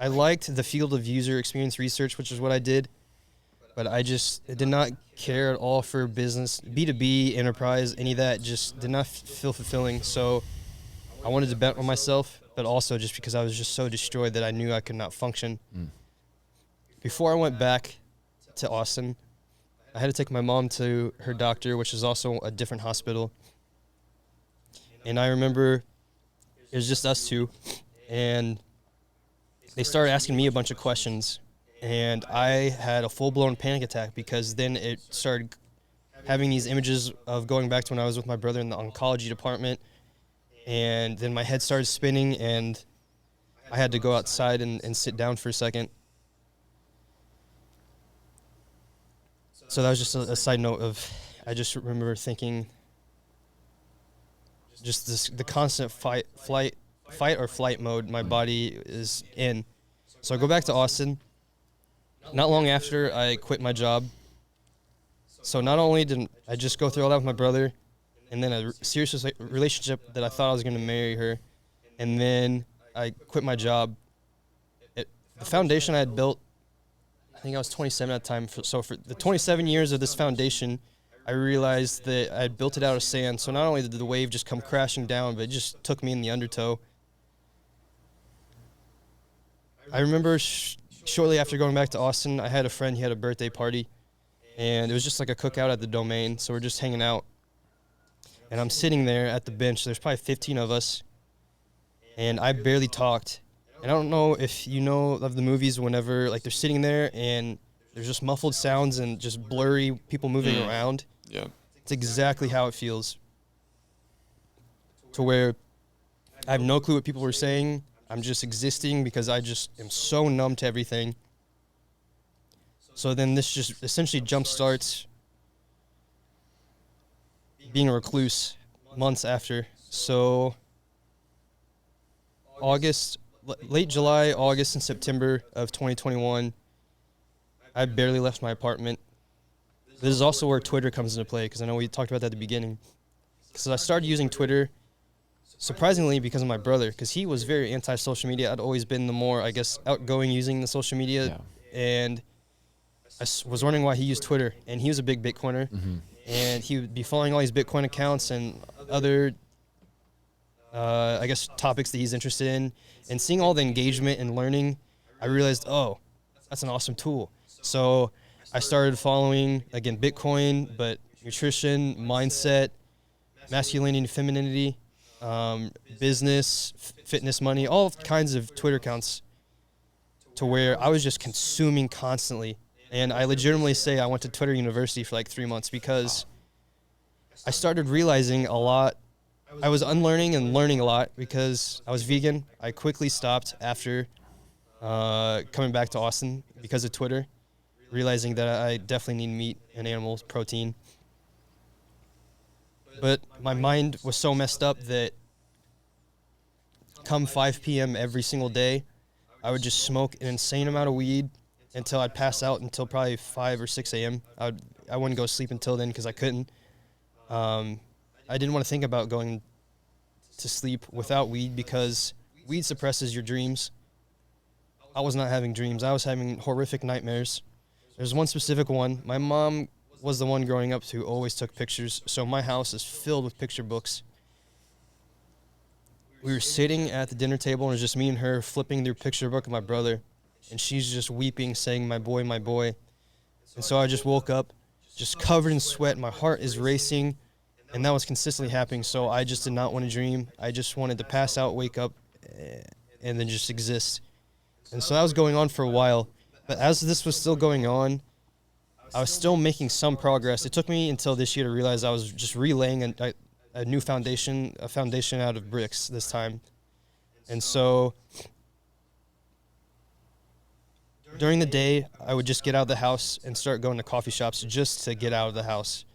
I liked the field of user experience research, which is what I did, but I did not care at all for business, B2B, enterprise, any of that just did not feel fulfilling. So I wanted to bet on myself, but also just because I was just so destroyed that I knew I could not function. Before I went back to Austin, I had to take my mom to her doctor, which is also a different hospital. And I remember it was just us two, and they started asking me a bunch of questions, and I had a full-blown panic attack because then it started having these images of going back to when I was with my brother in the oncology department, and then my head started spinning, and I had to go outside and sit down for a second. So that was just a side note of, I just remember thinking, just the constant fight or flight mode my body is in. So I go back to Austin. Not long after, I quit my job. So not only did I just go through all that with my brother, and then a serious relationship that I thought I was going to marry her, and then I quit my job. The foundation I had built, I think I was 27 at the time. So for the 27 years of this foundation, I realized that I had built it out of sand. So not only did the wave just come crashing down, but it just took me in the undertow. I remember shortly after going back to Austin, I had a friend, he had a birthday party, and it was just like a cookout at the Domain, so we're just hanging out. And I'm sitting there at the bench, there's probably 15 of us, and I barely talked. And I don't know if you know of the movies whenever like they're sitting there and there's just muffled sounds and just blurry people moving around. Yeah. It's exactly how it feels. To where I have no clue what people were saying. I'm just existing because I just am so numb to everything. So then this just essentially jumpstarts being a recluse months after. So late July, August, and September of 2021, I barely left my apartment. This is also where Twitter comes into play, because I know we talked about that at the beginning. Because I started using Twitter, surprisingly, because of my brother, because he was very anti-social media. I'd always been the more, I guess, outgoing using the social media, and I was wondering why he used Twitter, and he was a big Bitcoiner, and he would be following all these Bitcoin accounts and other, I guess, topics that he's interested in, and seeing all the engagement and learning, I realized, oh, that's an awesome tool. So I started following, again, Bitcoin, but nutrition, mindset, masculinity and femininity, business, fitness, money, all kinds of Twitter accounts, to where I was just consuming constantly. And I legitimately say I went to Twitter University for like 3 months, because I started realizing a lot. I was unlearning and learning a lot because I was vegan. I quickly stopped after coming back to Austin because of Twitter, realizing that I definitely need meat and animal protein. But my mind was so messed up that come 5 p.m. every single day, I would just smoke an insane amount of weed until I'd pass out until probably 5 or 6 a.m. I wouldn't go to sleep until then because I couldn't. I didn't want to think about going to sleep without weed because weed suppresses your dreams. I was not having dreams. I was having horrific nightmares. There's one specific one. My mom was the one growing up who always took pictures, so my house is filled with picture books. We were sitting at the dinner table, and it was just me and her flipping through picture book of my brother, and she's just weeping, saying, "My boy, my boy." And so I just woke up, just covered in sweat. My heart is racing, and that was consistently happening, so I just did not want to dream. I just wanted to pass out, wake up, and then just exist. And so that was going on for a while. But as this was still going on, I was still making some progress. It took me until this year to realize I was just relaying a new foundation, a foundation out of bricks this time. And so during the day, I would just get out of the house and start going to coffee shops just to get out of the house.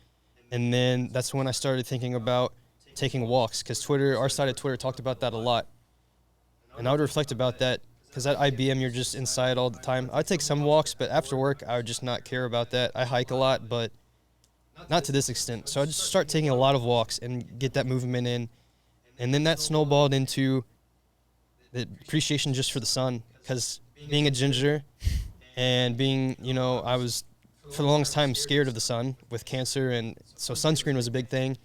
And then that's when I started thinking about taking walks, because our side of Twitter talked about that a lot. And I would reflect about that, because at IBM, you're just inside all the time. I'd take some walks, but after work, I would just not care about that. I hike a lot, but not to this extent. So I'd just start taking a lot of walks and get that movement in. And then that snowballed into the appreciation just for the sun, because being a ginger and being, I was for the longest time scared of the sun with cancer, and so sunscreen was a big thing.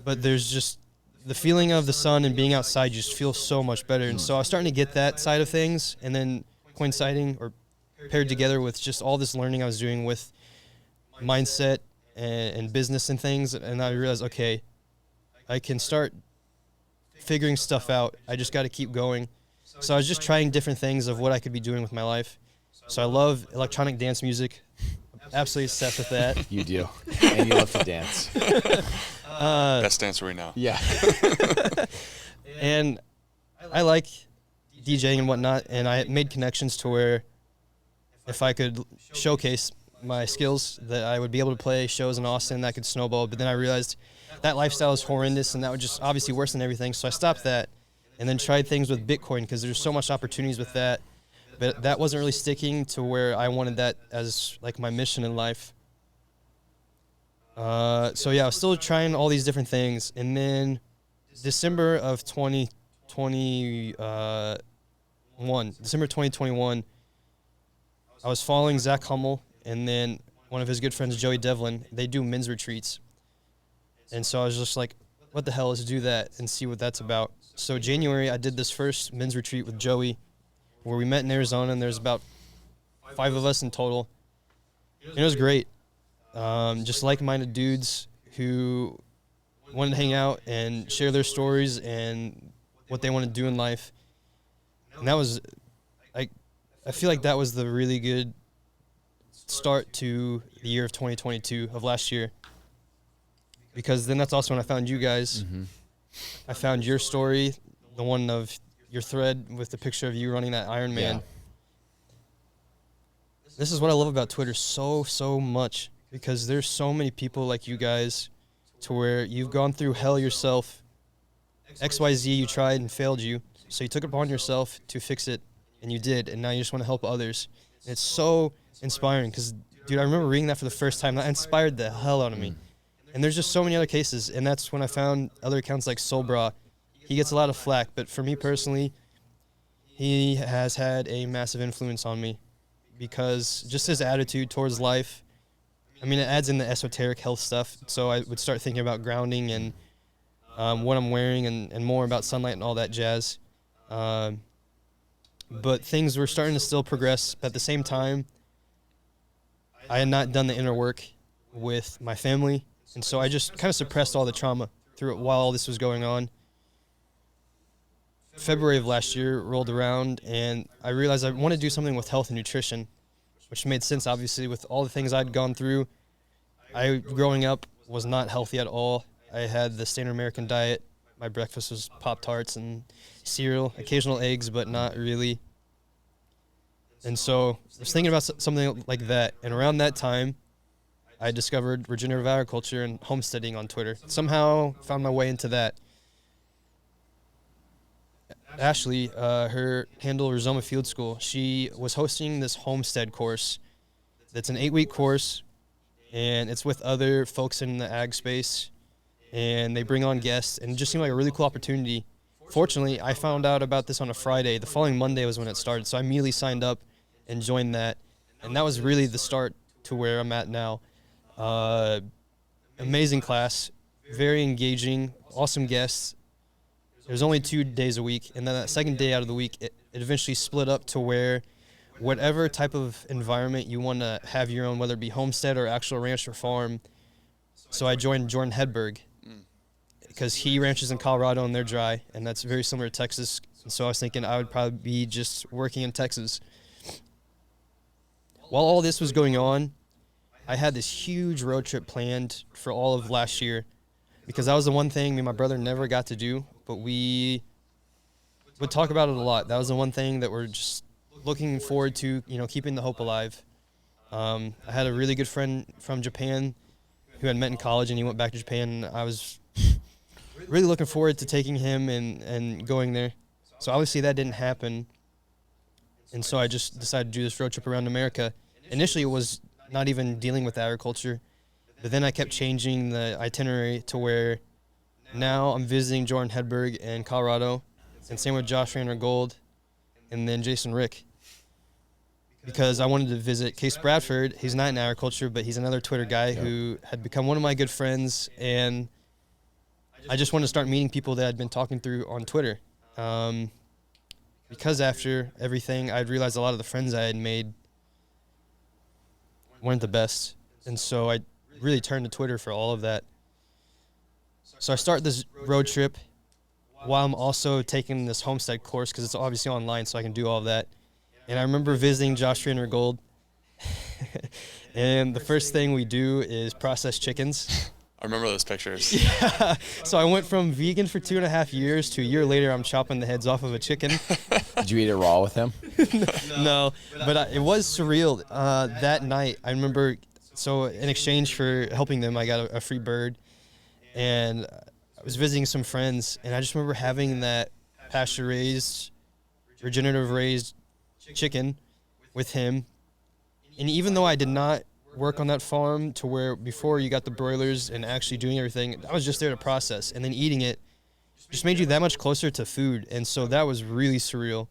But there's just the feeling of the sun and being outside, you just feel so much better. And so I was starting to get that side of things, and then coinciding or paired together with just all this learning I was doing with mindset and business and things, and I realized, okay, I can start figuring stuff out. I just got to keep going. So I was just trying different things of what I could be doing with my life. So I love electronic dance music. Absolutely obsessed with that. You do. And you love to dance. Best dancer we know. Yeah. And I like DJing and whatnot, and I made connections to where if I could showcase my skills, that I would be able to play shows in Austin that could snowball. But then I realized that lifestyle is horrendous, and that would just obviously worsen everything. So I stopped that and then tried things with Bitcoin, because there's so much opportunities with that. But that wasn't really sticking to where I wanted that as like my mission in life. So yeah, I was still trying all these different things. And then December 2021, I was following Zach Hummel and then one of his good friends, Joey Devlin. They do men's retreats. And so I was just like, what the hell, let's do that and see what that's about. So January, I did this first men's retreat with Joey, where we met in Arizona, and there's about 5 of us in total. And it was great. Just like-minded dudes who wanted to hang out and share their stories and what they want to do in life. And that was, I feel like that was the really good start to the year of 2022 of last year. Because then that's also when I found you guys. Mm-hmm. I found your story, the one of your thread with the picture of you running that Ironman. Yeah. This is what I love about Twitter so much, because there's so many people like you guys to where you've gone through hell yourself. XYZ, you tried and failed you, so you took it upon yourself to fix it, and you did, and now you just want to help others. And it's so inspiring, because, dude, I remember reading that for the first time. That inspired the hell out of me. And there's just so many other cases, and that's when I found other accounts like Solbra. He gets a lot of flack, but for me personally, he has had a massive influence on me, because just his attitude towards life, I mean, it adds in the esoteric health stuff, so I would start thinking about grounding and what I'm wearing and more about sunlight and all that jazz. But things were starting to still progress, but at the same time, I had not done the inner work with my family. And so I just kind of suppressed all the trauma through it while all this was going on. February of last year rolled around, and I realized I wanted to do something with health and nutrition, which made sense, obviously, with all the things I'd gone through. I, growing up, was not healthy at all. I had the standard American diet. My breakfast was Pop-Tarts and cereal, occasional eggs, but not really. And so I was thinking about something like that, and around that time, I discovered regenerative agriculture and homesteading on Twitter. Somehow found my way into that. Ashley, her handle Rizoma Field School, she was hosting this homestead course. That's an 8-week course, and it's with other folks in the ag space, and they bring on guests, and it just seemed like a really cool opportunity. Fortunately, I found out about this on a Friday. The following Monday was when it started, so I immediately signed up and joined that, and that was really the start to where I'm at now. Amazing class, very engaging, awesome guests. It was only 2 days a week, and then that second day out of the week, it eventually split up to where whatever type of environment you want to have your own, whether it be homestead or actual ranch or farm. So I joined Jordan Hedberg, because he ranches in Colorado and they're dry, and that's very similar to Texas. And so I was thinking I would probably be just working in Texas. While all this was going on, I had this huge road trip planned for all of last year, because that was the one thing me and my brother never got to do, but we would talk about it a lot. That was the one thing that we're just looking forward to, keeping the hope alive. I had a really good friend from Japan who I'd met in college, and he went back to Japan, and I was really looking forward to taking him and going there. So obviously that didn't happen, and so I just decided to do this road trip around America. Initially, it was not even dealing with agriculture, but then I kept changing the itinerary to where now I'm visiting Jordan Hedberg in Colorado, and same with Josh Rayner Gold, and then Jason Rick, because I wanted to visit Case Bradford. He's not in agriculture, but he's another Twitter guy who had become one of my good friends, and I just wanted to start meeting people that I'd been talking through on Twitter. Because after everything, I'd realized a lot of the friends I had made weren't the best, and so I really turned to Twitter for all of that. So I start this road trip while I'm also taking this homestead course, because it's obviously online, so I can do all of that. And I remember visiting Josh Trainer Gold, and the first thing we do is process chickens. I remember those pictures. Yeah. So I went from vegan for 2.5 years to a year later, I'm chopping the heads off of a chicken. Did you eat it raw with him? No, but it was surreal. That night, I remember, so in exchange for helping them, I got a free bird. And I was visiting some friends, and I just remember having that pasture-raised, regenerative-raised chicken with him. And even though I did not work on that farm to where before you got the broilers and actually doing everything, I was just there to process, and then eating it just made you that much closer to food. And so that was really surreal.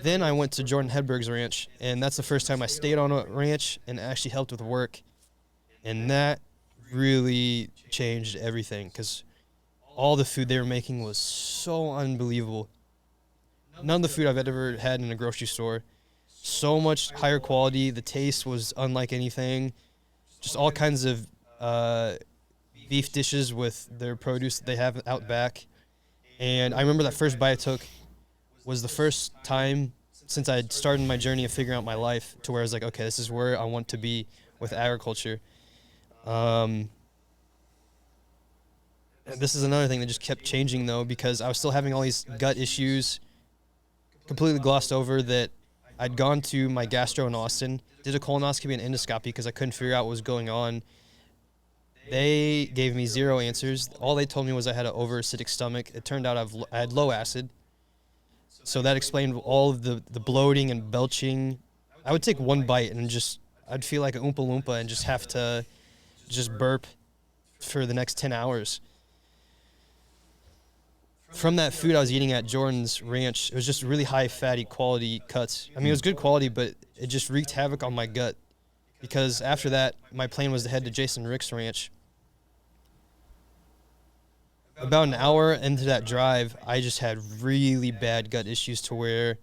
Then I went to Jordan Hedberg's ranch, and that's the first time I stayed on a ranch and actually helped with work. And that really changed everything, because all the food they were making was so unbelievable. None of the food I've ever had in a grocery store. So much higher quality. The taste was unlike anything. Just all kinds of beef dishes with their produce that they have out back. And I remember that first bite I took was the first time since I had started my journey of figuring out my life to where I was like, okay, this is where I want to be with agriculture. And this is another thing that just kept changing, though, because I was still having all these gut issues, completely glossed over that I'd gone to my gastro in Austin, did a colonoscopy and endoscopy because I couldn't figure out what was going on. They gave me zero answers. All they told me was I had an over-acidic stomach. It turned out I had low acid. So that explained all of the bloating and belching. I would take one bite and I'd feel like an Oompa Loompa and just have to just burp for the next 10 hours. From that food I was eating at Jordan's ranch, it was just really high fatty quality cuts. I mean, it was good quality, but it just wreaked havoc on my gut, because after that, my plan was to head to Jason Rick's ranch. About an hour into that drive, I just had really bad gut issues to where,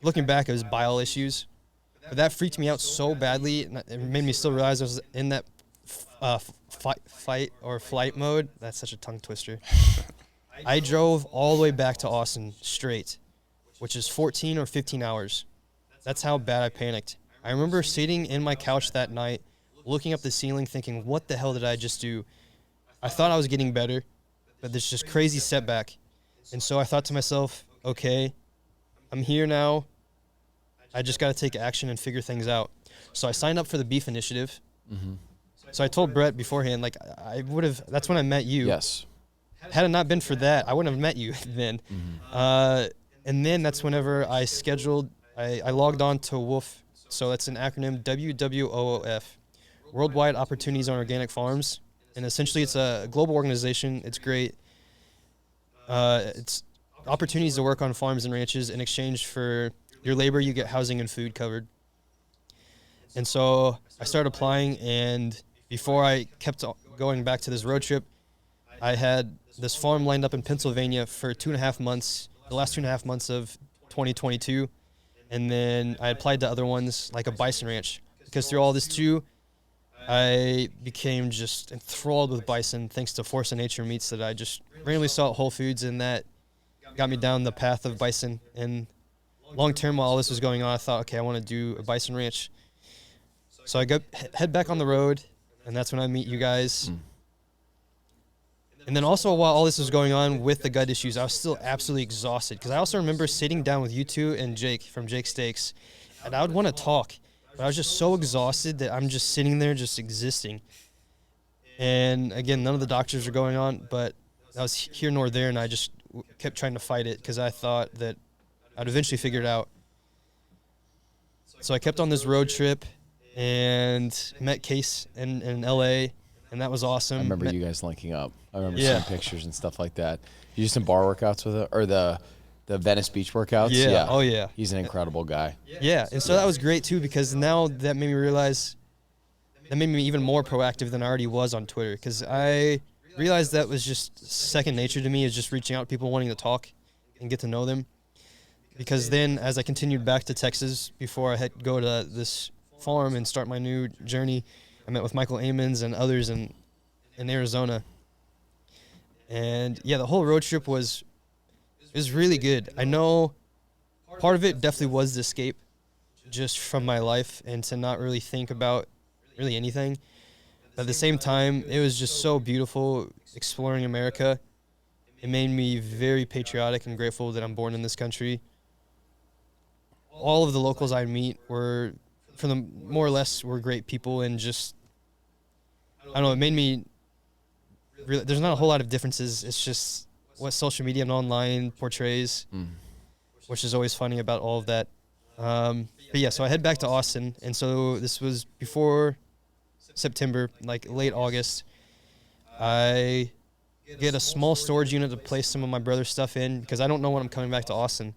looking back, it was bile issues. But that freaked me out so badly, and it made me still realize I was in that fight or flight mode. That's such a tongue twister. I drove all the way back to Austin straight, which is 14 or 15 hours. That's how bad I panicked. I remember sitting in my couch that night, looking up the ceiling, thinking, what the hell did I just do? I thought I was getting better, but there's just crazy setback. And so I thought to myself, okay, I'm here now. I just got to take action and figure things out. So I signed up for the Beef Initiative. Mm-hmm. So I told Brett beforehand, like, that's when I met you. Yes. Had it not been for that, I wouldn't have met you then. Mm-hmm. And then that's whenever I logged on to WOOF. So that's an acronym, WWOOF, Worldwide Opportunities on Organic Farms. And essentially it's a global organization. It's great. It's opportunities to work on farms and ranches. In exchange for your labor, you get housing and food covered. And so I started applying, and before I kept going back to this road trip, I had this farm lined up in Pennsylvania for 2.5 months, the last 2.5 months of 2022. And then I applied to other ones, like a bison ranch, because through all this too, I became just enthralled with bison thanks to Force of Nature meats that I just randomly saw at Whole Foods, and that got me down the path of bison. And long term, while all this was going on, I thought, okay, I want to do a bison ranch. So I head back on the road, and that's when I meet you guys. And then also, while all this was going on with the gut issues, I was still absolutely exhausted, because I also remember sitting down with you two and Jake from Jake Steaks, and I would want to talk, but I was just so exhausted that I'm just sitting there just existing. And again, none of the doctors were going on, but I was here nor there, and I just kept trying to fight it because I thought that I'd eventually figure it out. So I kept on this road trip and met Case in L.A., and that was awesome. I remember you guys linking up. I remember seeing pictures and stuff like that. You do some bar workouts with it, or the The Venice Beach workouts? Yeah. Oh, yeah. He's an incredible guy. Yeah, and so that was great, too, because now that made me realize, that made me even more proactive than I already was on Twitter, because I realized that was just second nature to me, is just reaching out to people wanting to talk and get to know them. Because then, as I continued back to Texas before I had to go to this farm and start my new journey, I met with Michael Amons and others in Arizona. And, yeah, the whole road trip was really good. I know part of it definitely was the escape just from my life and to not really think about really anything. But at the same time, it was just so beautiful exploring America. It made me very patriotic and grateful that I'm born in this country. All of the locals I meet were, for the more or less, were great people, and just, I don't know, it made me, there's not a whole lot of differences. It's just what social media and online portrays, which is always funny about all of that. But yeah, so I head back to Austin, and so this was before September, like late August. I get a small storage unit to place some of my brother's stuff in, because I don't know when I'm coming back to Austin.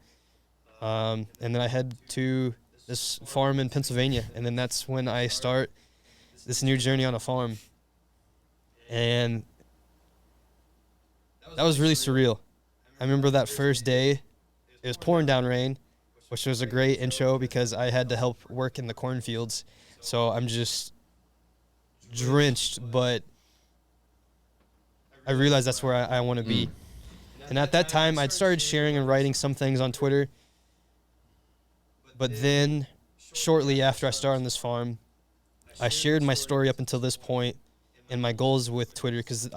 And then I head to this farm in Pennsylvania, and then that's when I start this new journey on a farm. And that was really surreal. I remember that first day, it was pouring down rain, which was a great intro because I had to help work in the cornfields. So I'm just drenched, but I realized that's where I want to be. And at that time, I'd started sharing and writing some things on Twitter. But then, shortly after I started on this farm, I shared my story up until this point and my goals with Twitter, because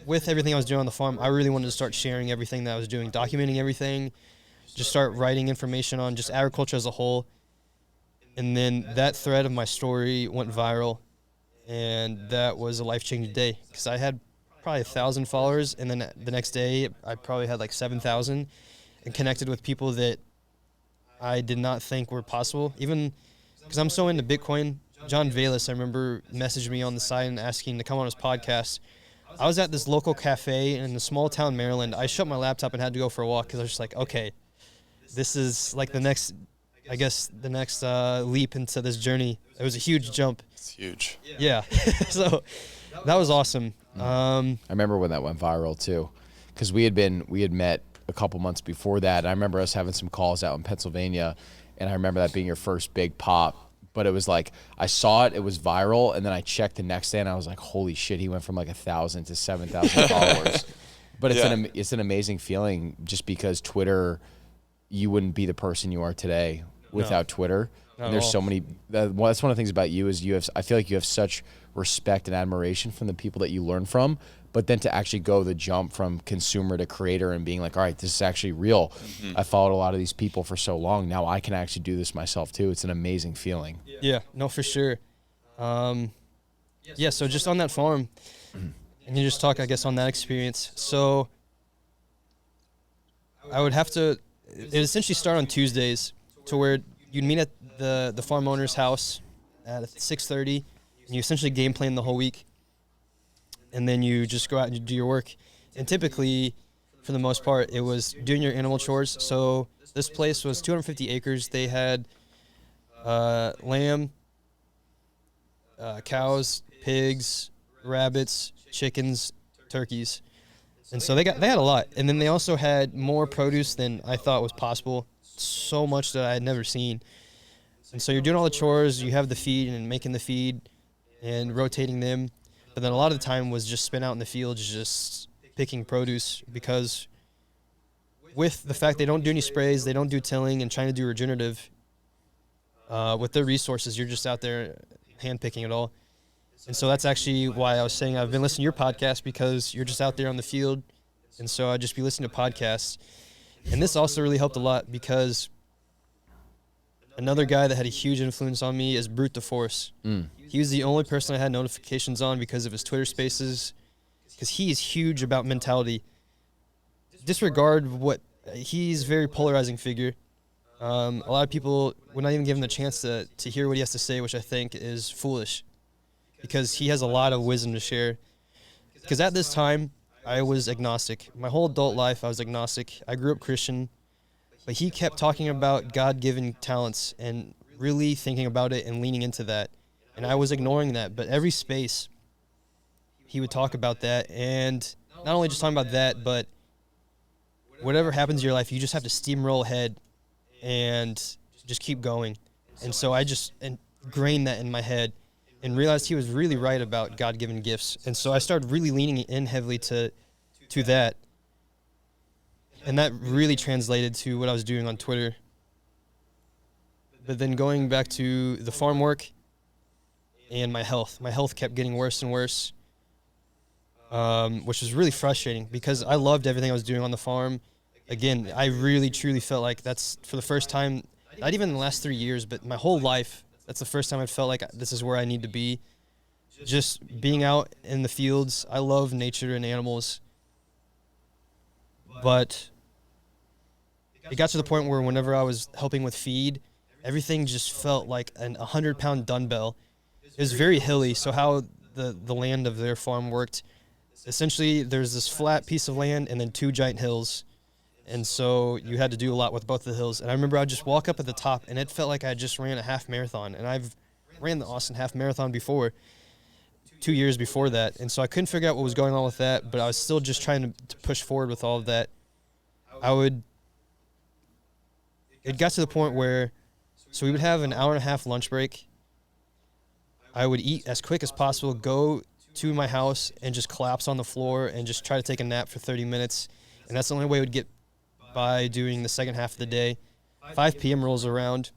with everything I was doing on the farm, I really wanted to start sharing everything that I was doing, documenting everything, just start writing information on just agriculture as a whole. And then that thread of my story went viral, and that was a life-changing day, because I had probably 1,000 followers, and then the next day I probably had like 7,000, and connected with people that I did not think were possible. Even because I'm so into Bitcoin, John Velas, I remember, messaged me on the side and asking to come on his podcast. I was at this local cafe in a small town, Maryland. I shut my laptop and had to go for a walk because I was just like, okay, this is like the next leap into this journey. It was a huge jump. It's huge. Yeah. So that was awesome. I remember when that went viral too, because we had met a couple months before that. And I remember us having some calls out in Pennsylvania, and I remember that being your first big pop. But it was like, I saw it was viral, and then I checked the next day, and I was like, holy shit, he went from like 1,000 to 7,000 followers. But it's an amazing feeling, just because Twitter, you wouldn't be the person you are today without Twitter. And there's so many. That's one of the things about you is I feel like you have such respect and admiration from the people that you learn from. But then to actually go the jump from consumer to creator and being like, all right, this is actually real. I followed a lot of these people for so long. Now I can actually do this myself too. It's an amazing feeling. Yeah, no, for sure. Yeah, so just on that farm, and you just talk, I guess, on that experience. So I would have to, it essentially start on Tuesdays, to where you'd meet at the farm owner's house at 6:30, and you essentially game plan the whole week. And then you just go out and you do your work. And typically, for the most part, it was doing your animal chores. So this place was 250 acres. They had lamb, cows, pigs, rabbits, chickens, turkeys. And so they had a lot. And then they also had more produce than I thought was possible. So much that I had never seen. And so you're doing all the chores. You have the feed and making the feed and rotating them. But then a lot of the time was just spent out in the fields just picking produce, because with the fact they don't do any sprays, they don't do tilling and trying to do regenerative, with their resources, you're just out there hand picking it all. And so that's actually why I was saying I've been listening to your podcast, because you're just out there on the field. And so I'd just be listening to podcasts. And this also really helped a lot, because another guy that had a huge influence on me is Brute de Force. He was the only person I had notifications on because of his Twitter Spaces, because he is huge about mentality. Disregard what he's a very polarizing figure. A lot of people would not even give him the chance to hear what he has to say, which I think is foolish, because he has a lot of wisdom to share. Because at this time, I was agnostic. My whole adult life, I was agnostic. I grew up Christian. But he kept talking about God-given talents and really thinking about it and leaning into that. And I was ignoring that. But every space, he would talk about that. And not only just talking about that, but whatever happens in your life, you just have to steamroll ahead and just keep going. And so I just ingrained that in my head and realized he was really right about God-given gifts. And so I started really leaning in heavily to that. And that really translated to what I was doing on Twitter. But then going back to the farm work and my health kept getting worse and worse, which was really frustrating because I loved everything I was doing on the farm. Again, I really, truly felt like that's for the first time, not even in the last 3 years, but my whole life, that's the first time I felt like this is where I need to be. Just being out in the fields. I love nature and animals. But it got to the point where whenever I was helping with feed, everything just felt like a 100-pound dumbbell. It was very hilly, so how the land of their farm worked, essentially there's this flat piece of land and then 2 giant hills. And so you had to do a lot with both the hills. And I remember I'd just walk up at the top, and it felt like I just ran a half marathon. And I've ran the Austin half marathon before, 2 years before that. And so I couldn't figure out what was going on with that, but I was still just trying to push forward with all of that. It got to the point where, so we would have an hour-and-a-half lunch break. I would eat as quick as possible, go to my house, and just collapse on the floor and just try to take a nap for 30 minutes. And that's the only way I would get by doing the second half of the day. 5 p.m. rolls around.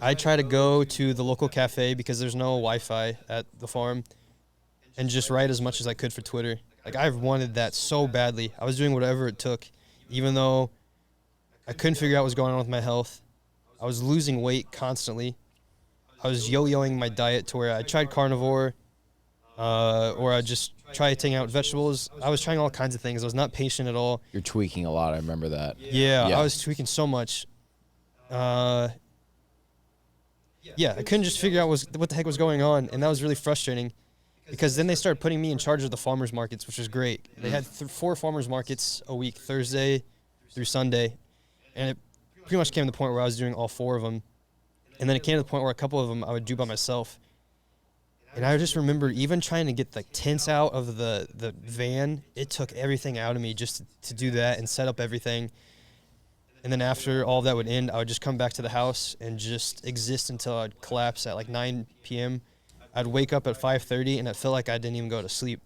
I try to go to the local cafe because there's no Wi-Fi at the farm and just write as much as I could for Twitter. Like, I wanted that so badly. I was doing whatever it took, even though I couldn't figure out what was going on with my health. I was losing weight constantly. I was yo-yoing my diet to where I tried carnivore, or I just tried taking out vegetables. I was trying all kinds of things. I was not patient at all. You're tweaking a lot. I remember that. Yeah. I was tweaking so much. I couldn't just figure out what the heck was going on, and that was really frustrating because then they started putting me in charge of the farmers markets, which was great. They had 4 farmers markets a week, Thursday through Sunday, and it pretty much came to the point where I was doing all 4 of them, and then it came to the point where a couple of them I would do by myself. And I just remember even trying to get the tents out of the van, it took everything out of me just to do that and set up everything. And then after all that would end, I would just come back to the house and just exist until I'd collapse at like 9 p.m. I'd wake up at 5:30, and it felt like I didn't even go to sleep.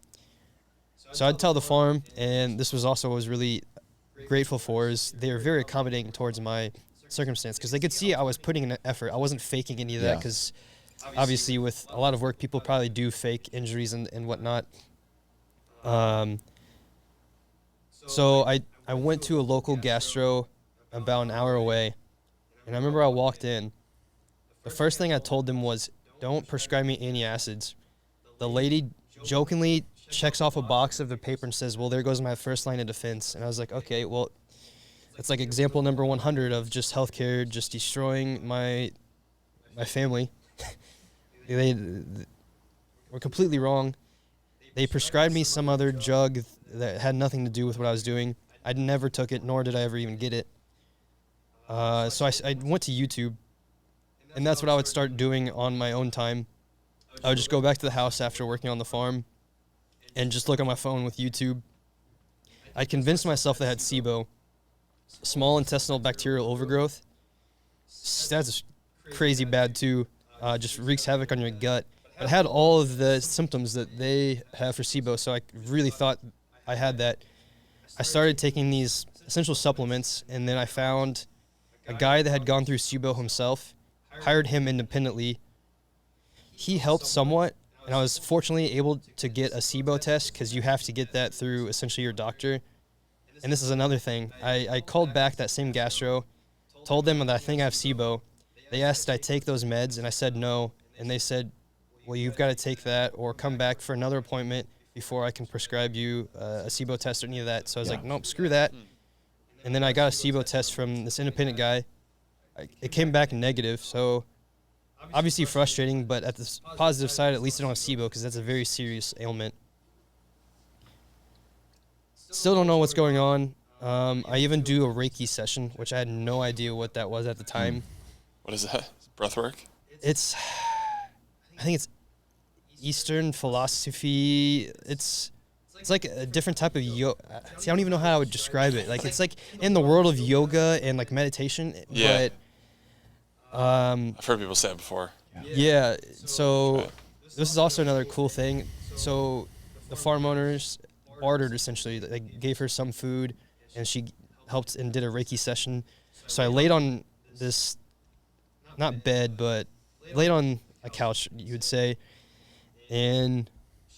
So I'd tell the farm, and this was also what I was really grateful for, is they were very accommodating towards my circumstance because they could see I was putting in an effort. I wasn't faking any of that because obviously with a lot of work, people probably do fake injuries and whatnot. So I went to a local gastro about an hour away, and I remember I walked in. The first thing I told them was, don't prescribe me antacids. The lady jokingly checks off a box of the paper and says, well, there goes my first line of defense. And I was like, okay, well, that's like example number 100 of just healthcare just destroying my family. They were completely wrong. They prescribed me some other drug that had nothing to do with what I was doing. I never took it, nor did I ever even get it. So I went to YouTube, and that's what I would start doing on my own time. I would just go back to the house after working on the farm and just look on my phone with YouTube. I convinced myself that I had SIBO, small intestinal bacterial overgrowth. That's crazy bad too. Just wreaks havoc on your gut. But I had all of the symptoms that they have for SIBO, so I really thought I had that. I started taking these essential supplements, and then I found a guy that had gone through SIBO himself, hired him independently. He helped somewhat, and I was fortunately able to get a SIBO test because you have to get that through essentially your doctor. And this is another thing. I called back that same gastro, told them that I think I have SIBO. They asked did I take those meds, and I said no. And they said, well, you've got to take that or come back for another appointment before I can prescribe you a SIBO test or any of that. So I was like, nope, screw that. And then I got a SIBO test from this independent guy. It came back negative, so obviously frustrating, but at the positive side, at least I don't have SIBO because that's a very serious ailment. Still don't know what's going on. I even do a Reiki session, which I had no idea what that was at the time. What is that? Breath work? I think it's Eastern philosophy. It's like a different type of yoga. See, I don't even know how I would describe it. Like, it's like in the world of yoga and like meditation. Yeah. But I've heard people say it before. yeah. So this is also another cool thing. So the farm owners bartered essentially. They gave her some food, and she helped and did a Reiki session. So I laid on this, not bed, but laid on a couch, you would say, and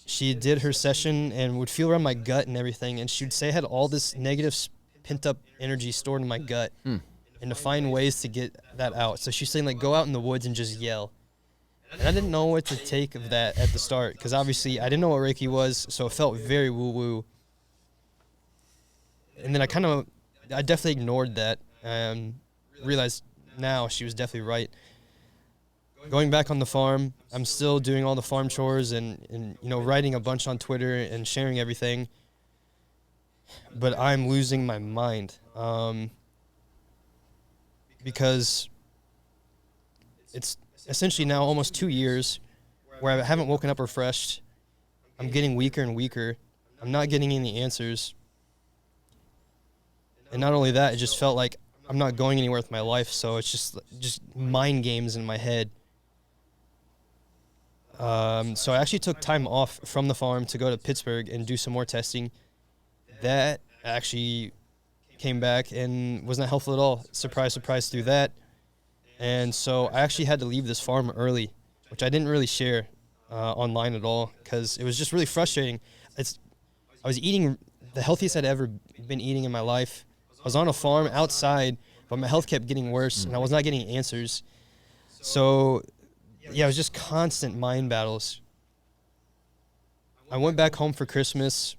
she did her session and would feel around my gut and everything, and she would say I had all this negative pent-up energy stored in my gut, and to find ways to get that out. So she's saying, like, go out in the woods and just yell. And I didn't know what to take of that at the start, because obviously I didn't know what Reiki was, so it felt very woo-woo. And then I definitely ignored that and realized now she was definitely right. Going back on the farm, I'm still doing all the farm chores and writing a bunch on Twitter and sharing everything. But I'm losing my mind because it's essentially now almost 2 years where I haven't woken up refreshed. I'm getting weaker and weaker. I'm not getting any answers. And not only that, it just felt like I'm not going anywhere with my life, so it's just mind games in my head. So I actually took time off from the farm to go to Pittsburgh and do some more testing. That actually came back and was not helpful at all. Surprise, surprise through that. And so I actually had to leave this farm early, which I didn't really share online at all because it was just really frustrating. I was eating the healthiest I'd ever been eating in my life. I was on a farm outside, but my health kept getting worse, and I was not getting answers. So, yeah, it was just constant mind battles. I went back home for Christmas.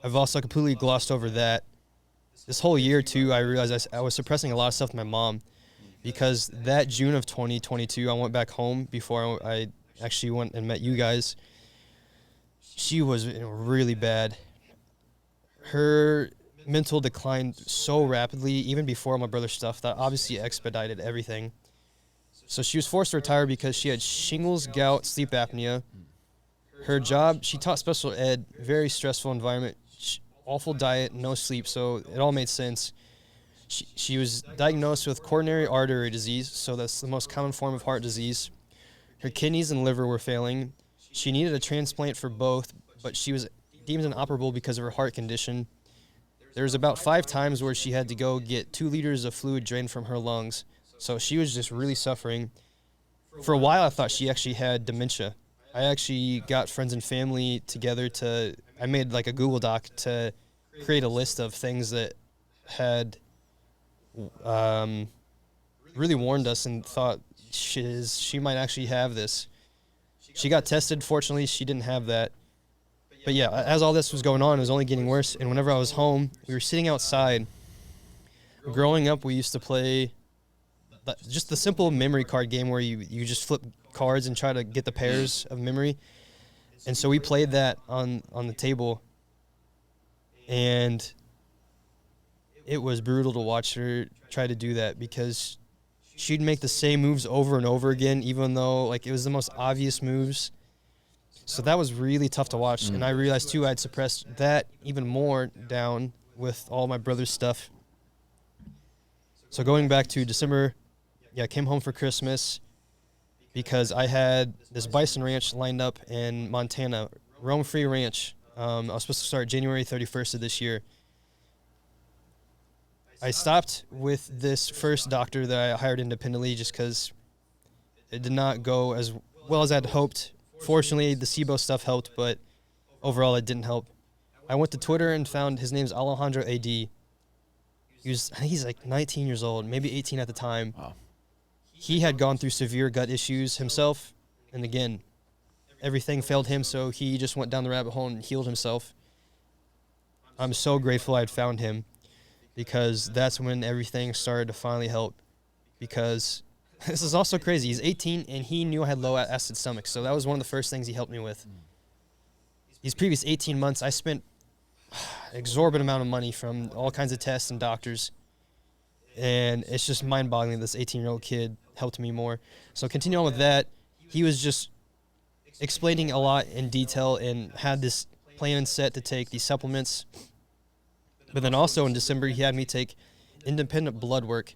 I've also completely glossed over that. This whole year, too, I realized I was suppressing a lot of stuff with my mom because that June of 2022, I went back home before I actually went and met you guys. She was really bad. Her mental declined so rapidly, even before my brother's stuff, that obviously expedited everything. So she was forced to retire because she had shingles, gout, sleep apnea. Her job, she taught special ed, very stressful environment, awful diet, no sleep, so it all made sense. She was diagnosed with coronary artery disease, so that's the most common form of heart disease. Her kidneys and liver were failing. She needed a transplant for both, but she was deemed inoperable because of her heart condition. There was about 5 times where she had to go get 2 liters of fluid drained from her lungs. So she was just really suffering. For a while, I thought she actually had dementia. I actually got friends and family together I made like a Google Doc to create a list of things that had really warned us and thought she might actually have this. She got tested. Fortunately, she didn't have that. But yeah, as all this was going on, it was only getting worse. And whenever I was home, we were sitting outside. Growing up, we used to play just the simple memory card game where you just flip cards and try to get the pairs of memory. And so we played that on the table. And it was brutal to watch her try to do that because she'd make the same moves over and over again, even though like it was the most obvious moves. So that was really tough to watch. And I realized, too, I'd suppressed that even more down with all my brother's stuff. So going back to December, I came home for Christmas because I had this bison ranch lined up in Montana, Roam Free Ranch. I was supposed to start January 31st of this year. I stopped with this first doctor that I hired independently just because it did not go as well as I'd hoped. Fortunately, the SIBO stuff helped, but overall it didn't help. I went to Twitter and found his name's Alejandro AD. I think he's like 19 years old, maybe 18 at the time. Wow. He had gone through severe gut issues himself, and again, everything failed him, so he just went down the rabbit hole and healed himself. I'm so grateful I'd found him because that's when everything started to finally help. Because this is also crazy. He's 18, and he knew I had low acid stomach, so that was one of the first things he helped me with. These previous 18 months, I spent exorbitant amount of money from all kinds of tests and doctors. And it's just mind-boggling this 18-year-old kid helped me more. So continue on with that. He was just explaining a lot in detail and had this plan set to take these supplements. But then also in December, he had me take independent blood work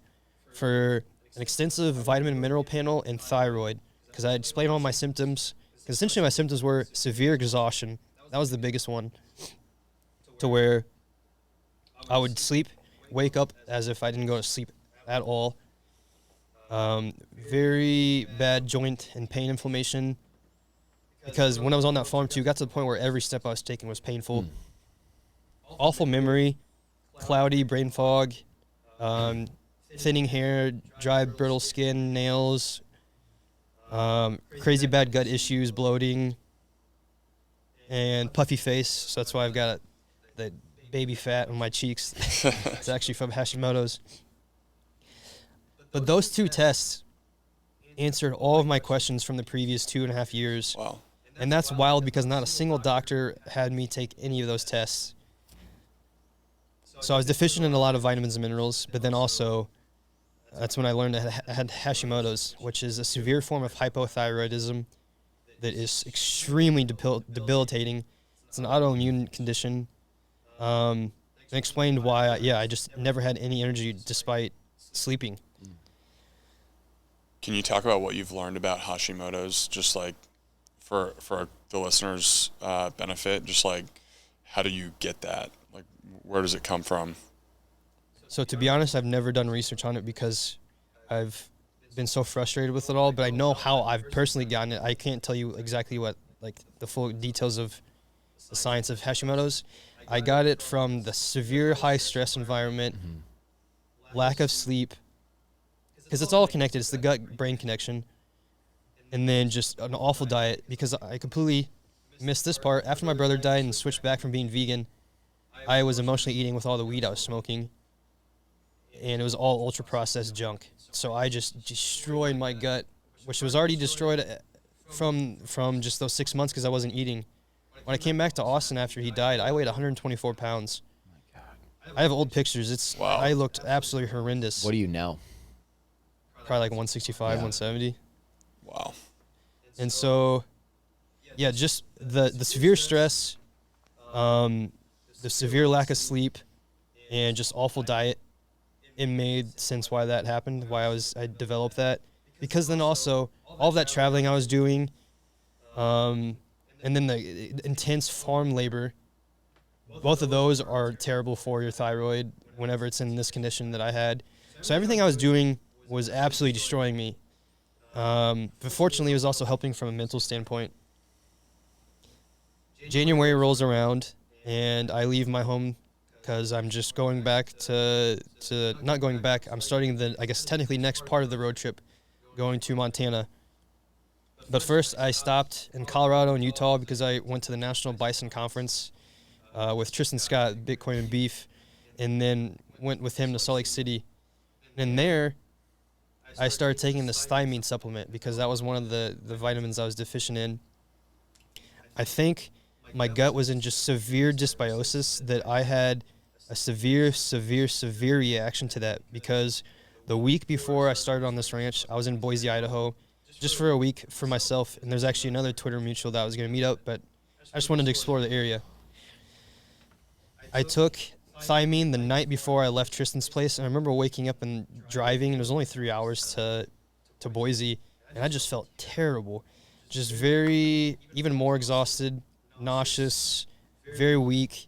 for an extensive vitamin and mineral panel and thyroid, because I explained all my symptoms. Because essentially my symptoms were severe exhaustion. That was the biggest one, to where I would sleep, wake up as if I didn't go to sleep at all. Very bad joint and pain inflammation, because when I was on that farm too, got to the point where every step I was taking was painful. Awful memory, cloudy brain fog, thinning hair, dry brittle skin, nails, crazy bad gut issues, bloating, and puffy face. So that's why I've got the baby fat on my cheeks. It's actually from Hashimoto's. But those 2 tests answered all of my questions from the previous 2.5 years. Wow. And that's wild, because not a single doctor had me take any of those tests. So I was deficient in a lot of vitamins and minerals, but then also that's when I learned I had Hashimoto's, which is a severe form of hypothyroidism that is extremely debilitating. It's an autoimmune condition. And explained why, I just never had any energy despite sleeping. Can you talk about what you've learned about Hashimoto's, just like for the listeners' benefit? Just like, how do you get that? Like, where does it come from? So to be honest, I've never done research on it because I've been so frustrated with it all, but I know how I've personally gotten it. I can't tell you exactly what, like, the full details of the science of Hashimoto's. I got it from the severe high stress environment, lack of sleep, because it's all connected. It's the gut-brain connection. And then just an awful diet, because I completely missed this part. After my brother died and switched back from being vegan, I was emotionally eating with all the weed I was smoking, and it was all ultra-processed junk. So I just destroyed my gut, which was already destroyed from just those 6 months because I wasn't eating. When I came back to Austin after he died, I weighed 124 pounds. Oh my God. I have old pictures. Wow. I looked absolutely horrendous. What do you know? Probably like 165, 170. Wow. And so, yeah, just the severe stress, the severe lack of sleep, and just awful diet, it made sense why that happened, why I developed that. Because then also, all of that traveling I was doing, and then the intense farm labor, both of those are terrible for your thyroid whenever it's in this condition that I had. So everything I was doing was absolutely destroying me. But fortunately, it was also helping from a mental standpoint. January rolls around, and I leave my home because I'm just going back not going back. I'm starting the, I guess, technically next part of the road trip, going to Montana. But first, I stopped in Colorado and Utah because I went to the National Bison Conference with Tristan Scott, Bitcoin and Beef, and then went with him to Salt Lake City. And there, I started taking this thiamine supplement because that was one of the vitamins I was deficient in. I think my gut was in just severe dysbiosis, that I had a severe reaction to that, because the week before I started on this ranch, I was in Boise, Idaho, just for a week for myself, and there's actually another Twitter mutual that I was going to meet up, but I just wanted to explore the area. I took thiamine the night before I left Tristan's place, and I remember waking up and driving, and it was only 3 hours to Boise, and I just felt terrible, just even more exhausted, nauseous, very weak.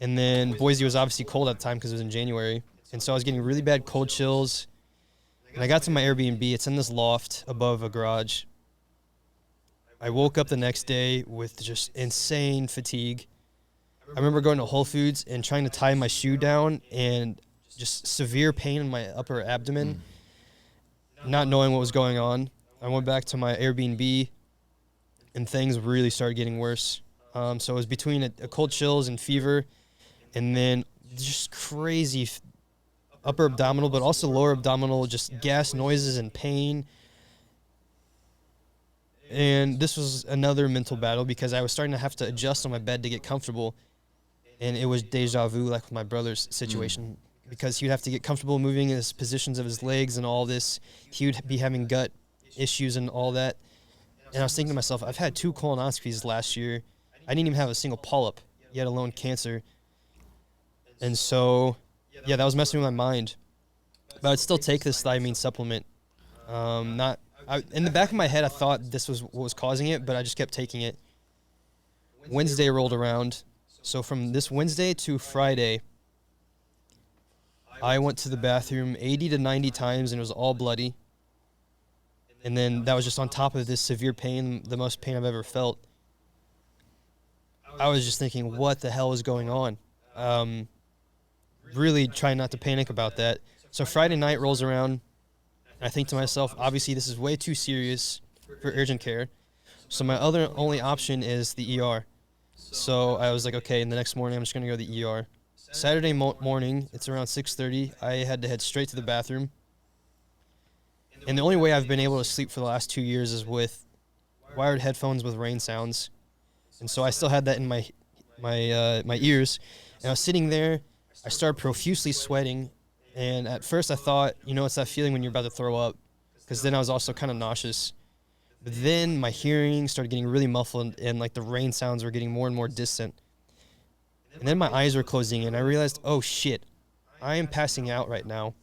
And then Boise was obviously cold at the time because it was in January, and so I was getting really bad cold chills. And I got to my Airbnb. It's in this loft above a garage. I woke up the next day with just insane fatigue. I remember going to Whole Foods and trying to tie my shoe down, and just severe pain in my upper abdomen, not knowing what was going on. I went back to my Airbnb, and things really started getting worse. So it was between a cold chills and fever, and then just crazy upper abdominal, but also lower abdominal, just gas noises and pain. And this was another mental battle because I was starting to have to adjust on my bed to get comfortable. and it was deja vu, like with my brother's situation, because he'd have to get comfortable moving his positions of his legs and all this. He would be having gut issues and all that. And I was thinking to myself, I've had 2 colonoscopies last year. I didn't even have a single polyp, yet alone cancer. And so, yeah, that was messing with my mind. But I'd still take this thiamine supplement. In the back of my head, I thought this was what was causing it, but I just kept taking it. Wednesday rolled around. So from this Wednesday to Friday, I went to the bathroom 80 to 90 times, and it was all bloody. And then that was just on top of this severe pain, the most pain I've ever felt. I was just thinking, what the hell is going on? Really trying not to panic about that. So Friday night rolls around. I think to myself, obviously this is way too serious for urgent care. So my only option is the ER. So I was like, okay, and the next morning I'm just going to go to the ER. Saturday morning, it's around 6:30. I had to head straight to the bathroom. And the only way I've been able to sleep for the last 2 years is with wired headphones with rain sounds. And so I still had that in my ears. And I was sitting there. I started profusely sweating. And at first I thought, it's that feeling when you're about to throw up. Because then I was also kind of nauseous. But then my hearing started getting really muffled, and like the rain sounds were getting more and more distant. And then my eyes were closing, and I realized, oh shit, I am passing out right now.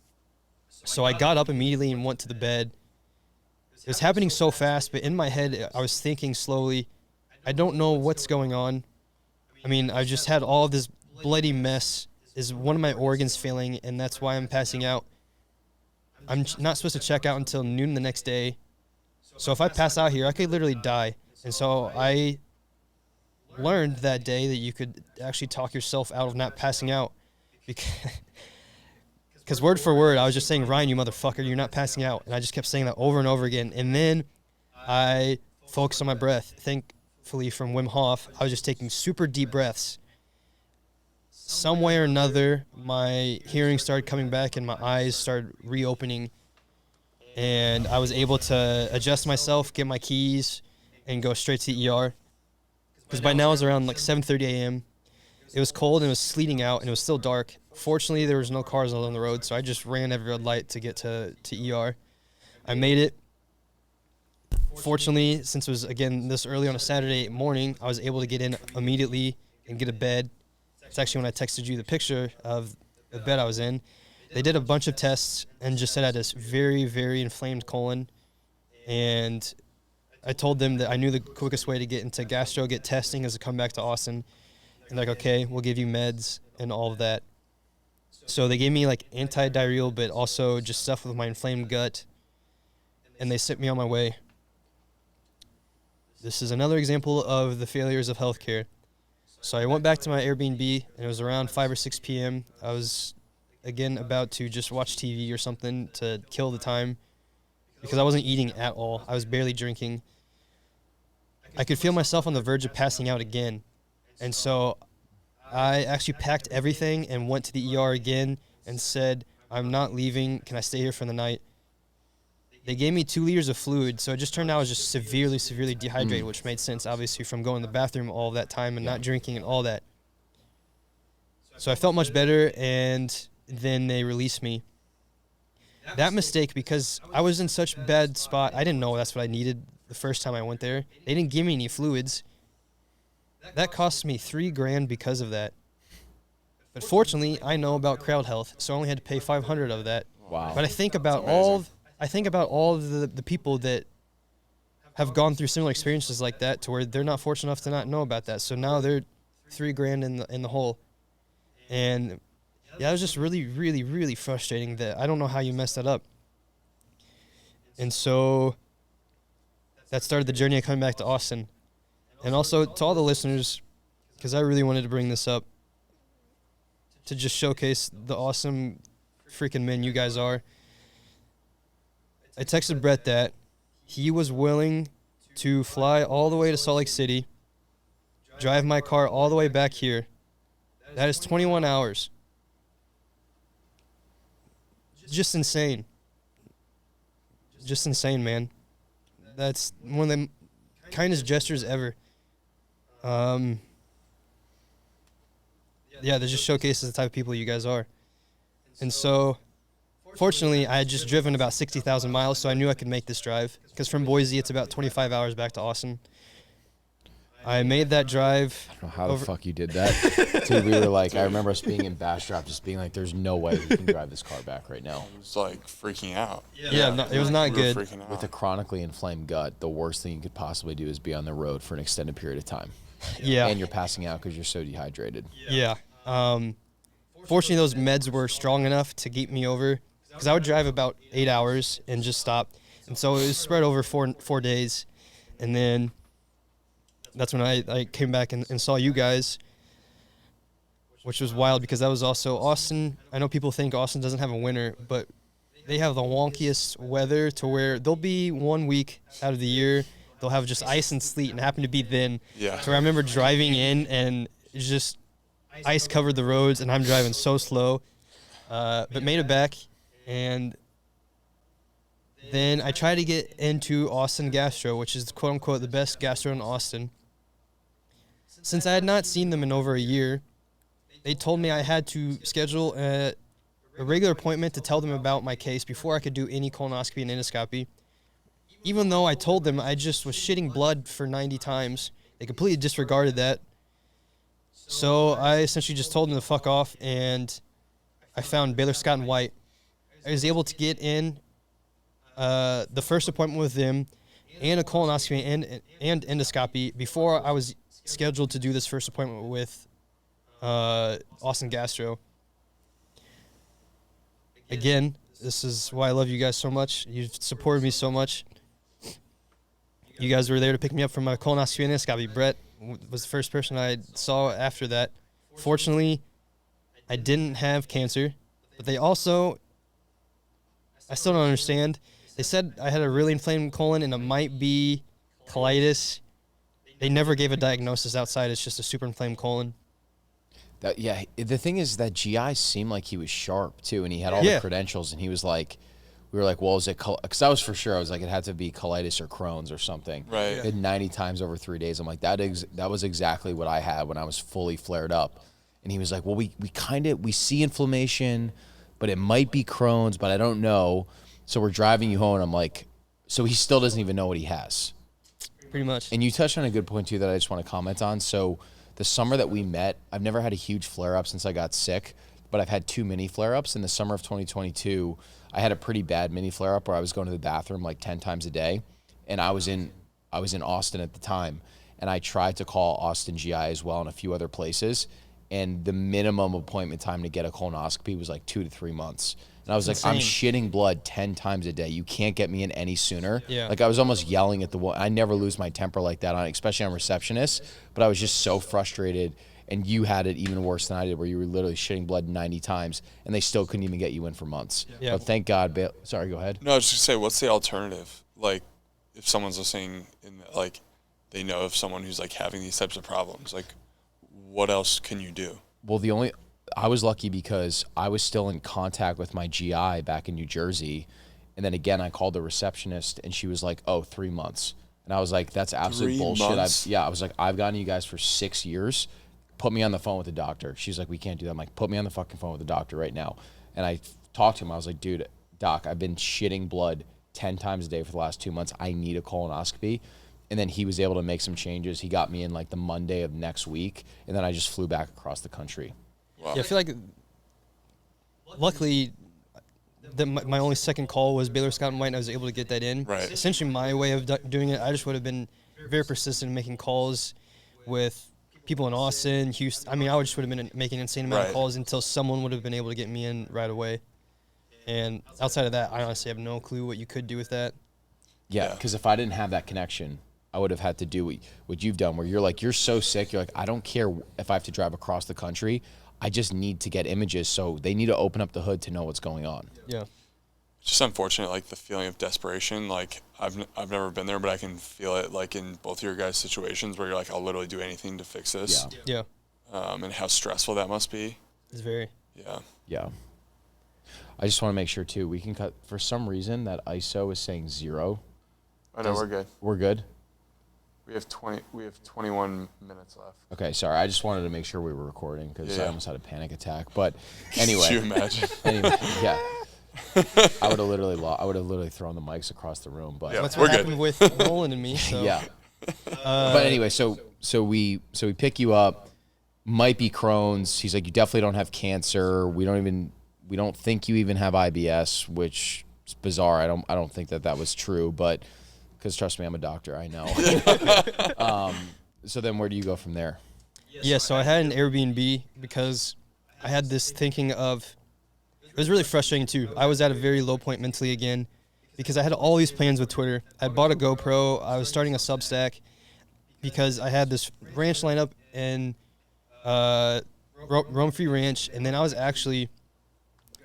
So I got up immediately and went to the bed. It was happening so fast, but in my head, I was thinking slowly, I don't know what's going on. I mean, I just had all this bloody mess. Is one of my organs failing, and that's why I'm passing out. I'm not supposed to check out until noon the next day. So if I pass out here, I could literally die. And so I learned that day that you could actually talk yourself out of not passing out. Because word for word, I was just saying, Ryan, you motherfucker, you're not passing out. And I just kept saying that over and over again. And then I focused on my breath. Thankfully, from Wim Hof, I was just taking super deep breaths. Some way or another, my hearing started coming back and my eyes started reopening. And I was able to adjust myself, get my keys, and go straight to the ER. Because by now it was around like 7:30 a.m. It was cold and it was sleeting out and it was still dark. Fortunately, there was no cars on the road, so I just ran every red light to get to ER. I made it. Fortunately, since it was, again, this early on a Saturday morning, I was able to get in immediately and get a bed. It's actually when I texted you the picture of the bed I was in. They did a bunch of tests and just said I had this very, very inflamed colon. And I told them that I knew the quickest way to get into gastro, get testing, is to come back to Austin. And they're like, okay, we'll give you meds and all of that. So they gave me like anti-diarrheal, but also just stuff with my inflamed gut. And they sent me on my way. This is another example of the failures of healthcare. So I went back to my Airbnb, and it was around 5 or 6 p.m. I was, again, about to just watch TV or something to kill the time because I wasn't eating at all. I was barely drinking. I could feel myself on the verge of passing out again. And so I actually packed everything and went to the ER again and said, I'm not leaving. Can I stay here for the night? They gave me 2 liters of fluid, so it just turned out I was just severely, severely dehydrated, which made sense, obviously, from going to the bathroom all that time and not drinking and all that. So I felt much better, and then they released me. That mistake, because I was in such a bad spot, I didn't know that's what I needed the first time I went there. They didn't give me any fluids. That cost me $3,000 because of that. But fortunately, I know about crowd health, so I only had to pay $500 of that. Wow. But I think about all of the people that have gone through similar experiences like that, to where they're not fortunate enough to not know about that. So now they're $3,000 in the hole. And yeah, it was just really, really, really frustrating that I don't know how you messed that up. And so that started the journey of coming back to Austin. And also to all the listeners, because I really wanted to bring this up to just showcase the awesome freaking men you guys are. I texted Brett that he was willing to fly all the way to Salt Lake City, drive my car all the way back here. That is 21 hours. Just insane. Just insane, man. That's one of the kindest gestures ever. yeah, that just showcases the type of people you guys are. And so, fortunately, I had just driven about 60,000 miles, so I knew I could make this drive. Because from Boise, it's about 25 hours back to Austin. I made that drive. I don't know how the fuck you did that. Dude, we were like, I remember us being in Bastrop just being like, there's no way we can drive this car back right now. I was like freaking out. Yeah, no, it was not We were good. freaking out. With a chronically inflamed gut, the worst thing you could possibly do is be on the road for an extended period of time. Yeah. And you're passing out because you're so dehydrated. Yeah. Fortunately, those meds were strong enough to keep me over, because I would drive about 8 hours and just stop. And so it was spread over 4 days. And then that's when I came back and saw you guys, which was wild because that was also Austin. I know people think Austin doesn't have a winter, but they have the wonkiest weather to where there'll be 1 week out of the year they'll have just ice and sleet, and happen to be then. Yeah. So I remember driving in and it's just ice covered the roads, and I'm driving so slow, but made it back. And then I tried to get into Austin Gastro, which is quote unquote the best gastro in Austin. Since I had not seen them in over a year, they told me I had to schedule a regular appointment to tell them about my case before I could do any colonoscopy and endoscopy. Even though I told them I just was shitting blood for 90 times, they completely disregarded that. So I essentially just told them to fuck off, and I found Baylor Scott and White. I was able to get in the first appointment with them and a colonoscopy and endoscopy before I was scheduled to do this first appointment with Austin Gastro. Again, this is why I love you guys so much. You've supported me so much. You guys were there to pick me up from my colonoscopy and endoscopy. Brett was the first person I saw after that. Fortunately, I didn't have cancer, but they also, I still don't understand. They said I had a really inflamed colon and it might be colitis. They never gave a diagnosis outside. It's just a super inflamed colon. Yeah, the thing is that GI seemed like he was sharp too, and he had all the credentials, and he was like, we were like, well, is it, because I was for sure, I was like, it had to be colitis or Crohn's or something. Right. It had 90 times over 3 days. I'm like, that was exactly what I had when I was fully flared up. And he was like, well, we see inflammation, but it might be Crohn's, but I don't know. So we're driving you home, and I'm like, so he still doesn't even know what he has. Pretty much. And you touched on a good point too that I just want to comment on. So the summer that we met, I've never had a huge flare-up since I got sick, but I've had 2 mini flare-ups. In the summer of 2022, I had a pretty bad mini flare-up where I was going to the bathroom like 10 times a day, and I was in Austin at the time, and I tried to call Austin GI as well and a few other places, and the minimum appointment time to get a colonoscopy was like 2 to 3 months. And I was like, I'm shitting blood 10 times a day. You can't get me in any sooner. Yeah. Like I was almost yelling at the wall. I never lose my temper like that, especially on receptionists, but I was just so frustrated. And you had it even worse than I did, where you were literally shitting blood 90 times, and they still couldn't even get you in for months. Yeah. But thank God. Sorry, go ahead. No, I was just gonna say, what's the alternative? Like, if someone's listening, like, they know of someone who's like having these types of problems, like, what else can you do? Well, I was lucky because I was still in contact with my GI back in New Jersey, and then again I called the receptionist, and she was like, "Oh, 3 months," and I was like, "That's absolute 3 bullshit." months? I was like, "I've gotten you guys for 6 years. Put me on the phone with the doctor." She's like, "We can't do that." I'm like, "Put me on the fucking phone with the doctor right now." And I talked to him. I was like, "Dude, doc, I've been shitting blood 10 times a day for the last 2 months. I need a colonoscopy." And then he was able to make some changes. He got me in like the Monday of next week, and then I just flew back across the country. Wow. Yeah, I feel like, luckily, my only second call was Baylor Scott and White, and I was able to get that in. Right. Essentially, my way of doing it, I just would have been very persistent in making calls with people in Austin, Houston. I mean, I just would have been making an insane amount of calls until someone would have been able to get me in right away. And outside of that, I honestly have no clue what you could do with that. Yeah, because if I didn't have that connection, I would have had to do what you've done, where you're like, you're so sick, you're like, I don't care if I have to drive across the country. I just need to get images, so they need to open up the hood to know what's going on. Yeah. It's just unfortunate, like the feeling of desperation. Like I've never been there, but I can feel it, like in both of your guys' situations, where you're like, I'll literally do anything to fix this. Yeah. And how stressful that must be. It's very. Yeah. Yeah. I just want to make sure too, we can cut. For some reason, that ISO is saying 0. I know we're good. We're good. We have 21 minutes left. Okay, sorry. I just wanted to make sure we were recording because Yeah. I almost had a panic attack. But anyway. Could you imagine? Anyway, yeah. I would have literally thrown the mics across the room. But Yeah. That's We're what good. happened with Nolan and me. So. yeah. But anyway, so we pick you up. Might be Crohn's. He's like, you definitely don't have cancer. We don't think you even have IBS, which is bizarre. I don't think that was true, but because trust me, I'm a doctor. I know. So then where do you go from there? Yeah, so I had an Airbnb because I had this thinking of, it was really frustrating too. I was at a very low point mentally again because I had all these plans with Twitter. I bought a GoPro. I was starting a Substack because I had this ranch lineup in Rome Free Ranch, and then I was actually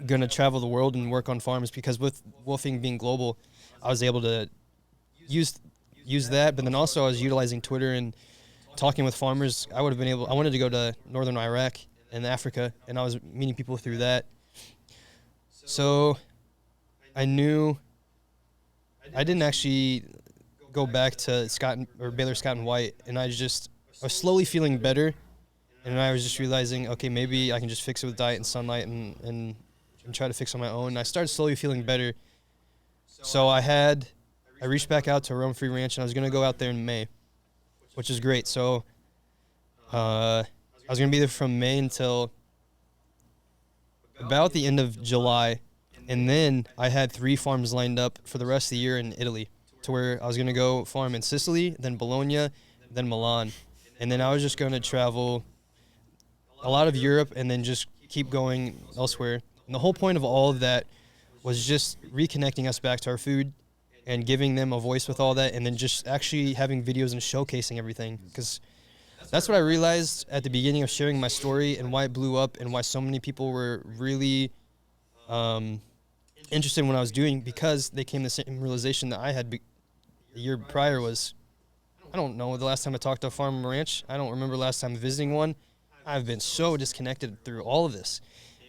going to travel the world and work on farms because with wolfing being global, I was able to use that, but then also I was utilizing Twitter and talking with farmers. I wanted to go to northern Iraq and Africa, and I was meeting people through that. So I knew I didn't actually go back to Baylor Scott and White, and I was slowly feeling better, and I was just realizing, okay, maybe I can just fix it with diet and sunlight and try to fix on my own. And I started slowly feeling better. So I reached back out to Rome Free Ranch, and I was going to go out there in May, which is great. So I was going to be there from May until about the end of July, and then I had 3 farms lined up for the rest of the year in Italy, to where I was going to go farm in Sicily, then Bologna, then Milan, and then I was just going to travel a lot of Europe and then just keep going elsewhere. And the whole point of all of that was just reconnecting us back to our food and giving them a voice with all that, and then just actually having videos and showcasing everything. Because that's what I realized at the beginning of sharing my story and why it blew up and why so many people were really interested in what I was doing, because they came to the same realization that I had the year prior was, I don't know the last time I talked to a farm or ranch. I don't remember last time visiting one. I've been so disconnected through all of this.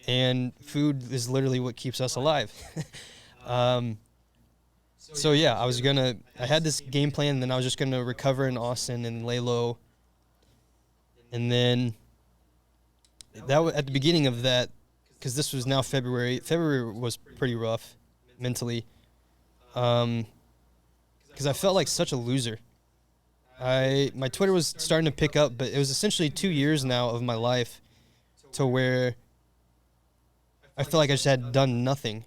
And food is literally what keeps us alive. So yeah, I had this game plan, and then I was just going to recover in Austin and lay low. And then at the beginning of that, because this was now February was pretty rough mentally. Because I felt like such a loser. My Twitter was starting to pick up, but it was essentially 2 years now of my life to where I feel like I just had done nothing.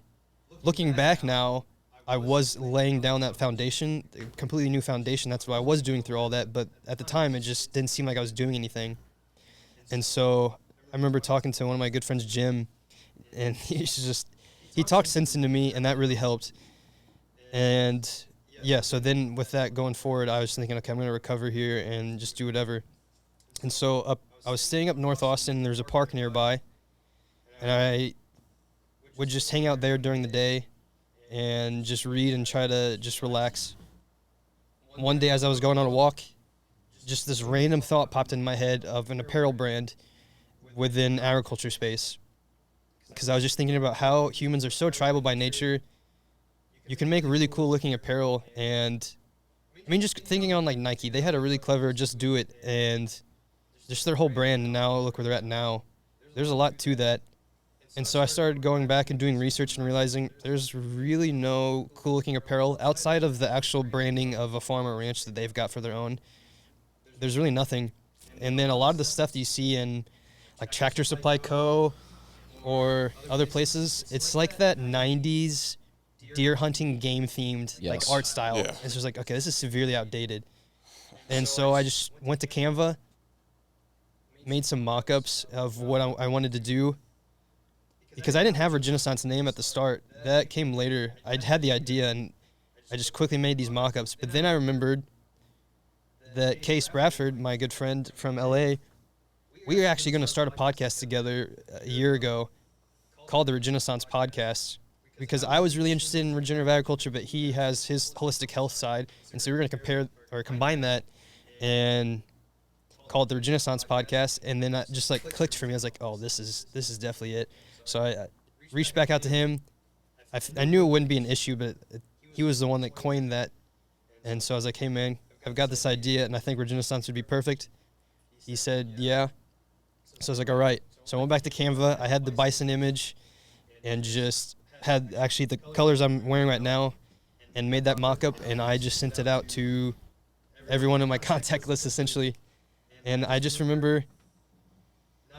Looking back now, I was laying down that foundation, a completely new foundation. That's what I was doing through all that. But at the time, it just didn't seem like I was doing anything. And so I remember talking to one of my good friends, Jim, and he talked sense into me, and that really helped. And yeah, so then with that going forward, I was thinking, okay, I'm going to recover here and just do whatever. And so I was staying up North Austin. There's a park nearby, and I would just hang out there during the day and just read and try to just relax. One day as I was going on a walk, just this random thought popped in my head of an apparel brand within agriculture space. Because I was just thinking about how humans are so tribal by nature. You can make really cool looking apparel, and I mean, just thinking on like Nike, they had a really clever just do it, and just their whole brand, and now look where they're at now. There's a lot to that. And so I started going back and doing research and realizing there's really no cool looking apparel outside of the actual branding of a farm or ranch that they've got for their own. There's really nothing. And then a lot of the stuff that you see in like Tractor Supply Co. or other places, it's like that 90s deer hunting game themed like art style. Yeah. It's just like, okay, this is severely outdated. And so I just went to Canva, made some mock-ups of what I wanted to do, because I didn't have Regenaissance name at the start. That came later. I'd had the idea, and I just quickly made these mock-ups. But then I remembered that Case Bradford, my good friend from LA, we were actually going to start a podcast together a year ago called the Regenaissance Podcast, because I was really interested in regenerative agriculture, but he has his holistic health side. And so we were going to combine that and call it the Regenaissance Podcast. And then it just like clicked for me. I was like, oh, this is definitely it. So I reached back out to him. I knew it wouldn't be an issue, but he was the one that coined that. And so I was like, hey, man, I've got this idea, and I think Regenaissance would be perfect. He said, yeah. So I was like, all right. So I went back to Canva. I had the bison image and just had actually the colors I'm wearing right now and made that mock-up, and I just sent it out to everyone in my contact list, essentially. And I just remember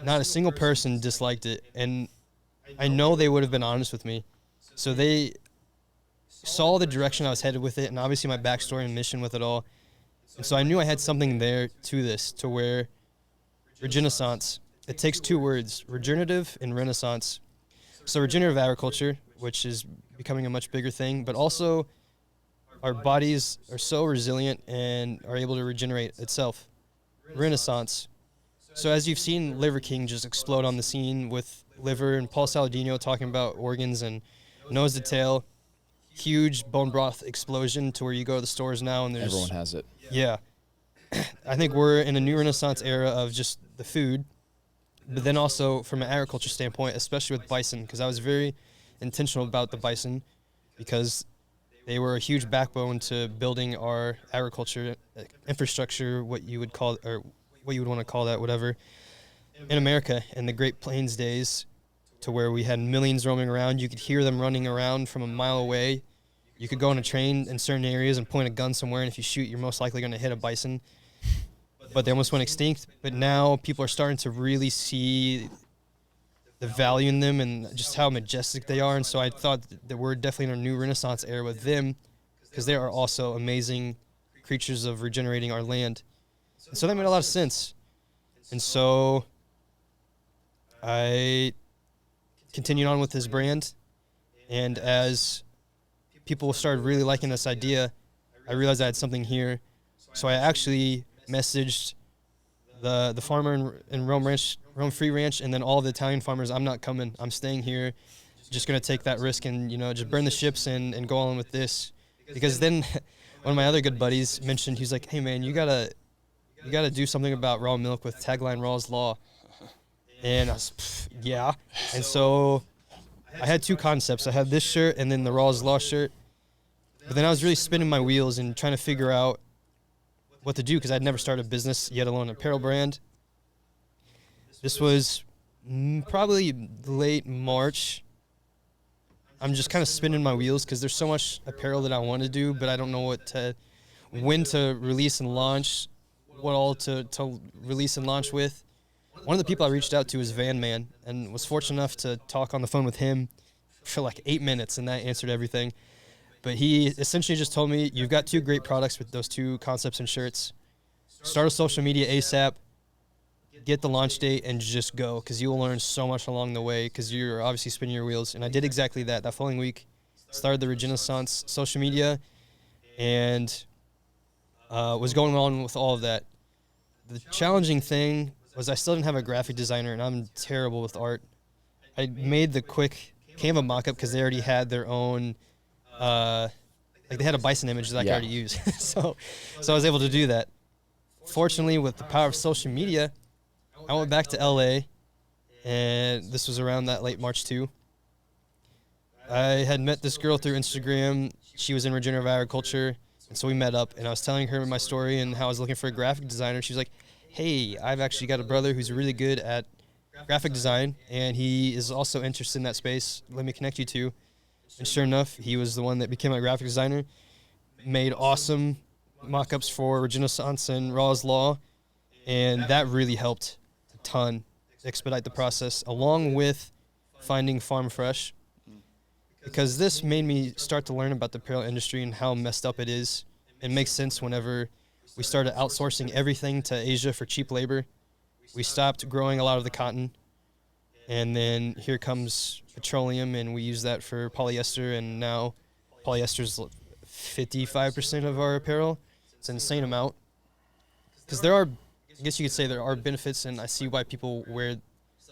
not a single person disliked it, and I know they would have been honest with me. So they saw the direction I was headed with it, and obviously my backstory and mission with it all. And so I knew I had something there to this, to where Regenaissance, it takes two words, regenerative and renaissance. So regenerative agriculture, which is becoming a much bigger thing, but also our bodies are so resilient and are able to regenerate itself. Renaissance. So as you've seen Liver King just explode on the scene with liver, and Paul Saladino talking about organs, and nose to tail, huge bone broth explosion to where you go to the stores now and there's... Everyone has it. Yeah. I think we're in a new Renaissance era of just the food, but then also from an agriculture standpoint, especially with bison, because I was very intentional about the bison because they were a huge backbone to building our agriculture infrastructure, what you would call, or what you would want to call that, whatever, in America in the Great Plains days, to where we had millions roaming around. You could hear them running around from a mile away. You could go on a train in certain areas and point a gun somewhere, and if you shoot, you're most likely going to hit a bison. But they almost went extinct. But now people are starting to really see the value in them and just how majestic they are. And so I thought that we're definitely in a new Renaissance era with them, because they are also amazing creatures of regenerating our land. And so that made a lot of sense. And so I continued on with this brand, and as people started really liking this idea, I realized I had something here. So I actually messaged the farmer in Rome Free Ranch, and then all the Italian farmers, I'm not coming. I'm staying here. Just going to take that risk and, just burn the ships and go on with this. Because then one of my other good buddies mentioned, he's like, hey man, you gotta do something about raw milk with tagline Raw's Law. And I was, yeah. And so I had two concepts. I had this shirt and then the Raw's Law shirt. But then I was really spinning my wheels and trying to figure out what to do, because I'd never started a business, yet alone an apparel brand. This was probably late March. I'm just kind of spinning my wheels because there's so much apparel that I want to do, but I don't know when to release and launch, what all to release and launch with. One of the people I reached out to was Van Man, and was fortunate enough to talk on the phone with him for like 8 minutes, and that answered everything. But he essentially just told me, you've got two great products with those two concepts and shirts. Start a social media ASAP, get the launch date, and just go, because you will learn so much along the way, because you're obviously spinning your wheels. And I did exactly that. That following week, started the Regenaissance social media, and was going on with all of that. The challenging thing was I still didn't have a graphic designer, and I'm terrible with art. I made the quick Canva mock-up because they already had their own, they had a bison image that I could already use. so I was able to do that. Fortunately, with the power of social media, I went back to LA, and this was around that late March too. I had met this girl through Instagram. She was in regenerative agriculture, and so we met up, and I was telling her my story and how I was looking for a graphic designer. She was like, hey, I've actually got a brother who's really good at graphic design, and he is also interested in that space. Let me connect you to. And sure enough, he was the one that became my graphic designer, made awesome mock-ups for Regenaissance and Raw's Law, and that really helped a ton expedite the process, along with finding Farm Fresh, because this made me start to learn about the apparel industry and how messed up it is. It makes sense whenever we started outsourcing everything to Asia for cheap labor. We stopped growing a lot of the cotton, and then here comes petroleum, and we use that for polyester, and now polyester is 55% of our apparel. It's an insane amount. Because there are, I guess you could say there are benefits, and I see why people wear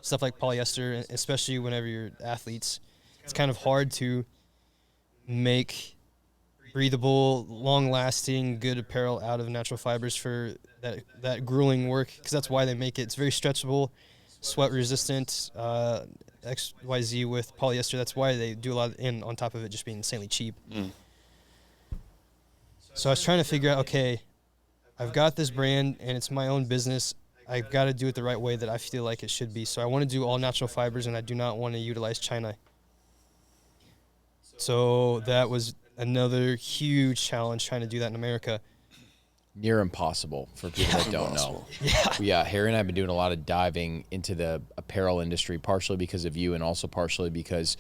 stuff like polyester, especially whenever you're athletes. It's kind of hard to make breathable, long-lasting, good apparel out of natural fibers for that grueling work, because that's why they make it. It's very stretchable, sweat-resistant, XYZ with polyester. That's why they do a lot, and on top of it just being insanely cheap. So I was trying to figure out, okay, I've got this brand and it's my own business. I've got to do it the right way that I feel like it should be. So I want to do all natural fibers, and I do not want to utilize China. So that was another huge challenge trying to do that in America. Near impossible for people that don't know. Yeah, Harry and I have been doing a lot of diving into the apparel industry, partially because of you and also partially because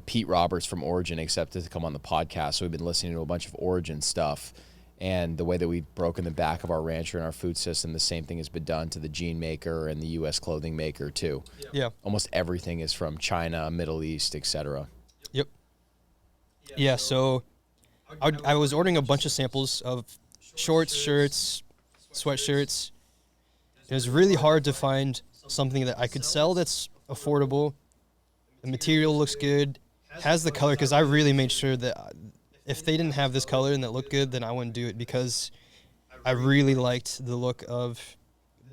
Pete Roberts from Origin accepted to come on the podcast. So we've been listening to a bunch of Origin stuff, and the way that we've broken the back of our rancher and our food system, the same thing has been done to the jean maker and the U.S. clothing maker too. Yeah. Almost everything is from China, Middle East, etc. Yep. Yeah, so I was ordering a bunch of samples of shorts, shirts, sweatshirts. It was really hard to find something that I could sell that's affordable. The material looks good, has the color, because I really made sure that if they didn't have this color and that looked good, then I wouldn't do it, because I really liked the look of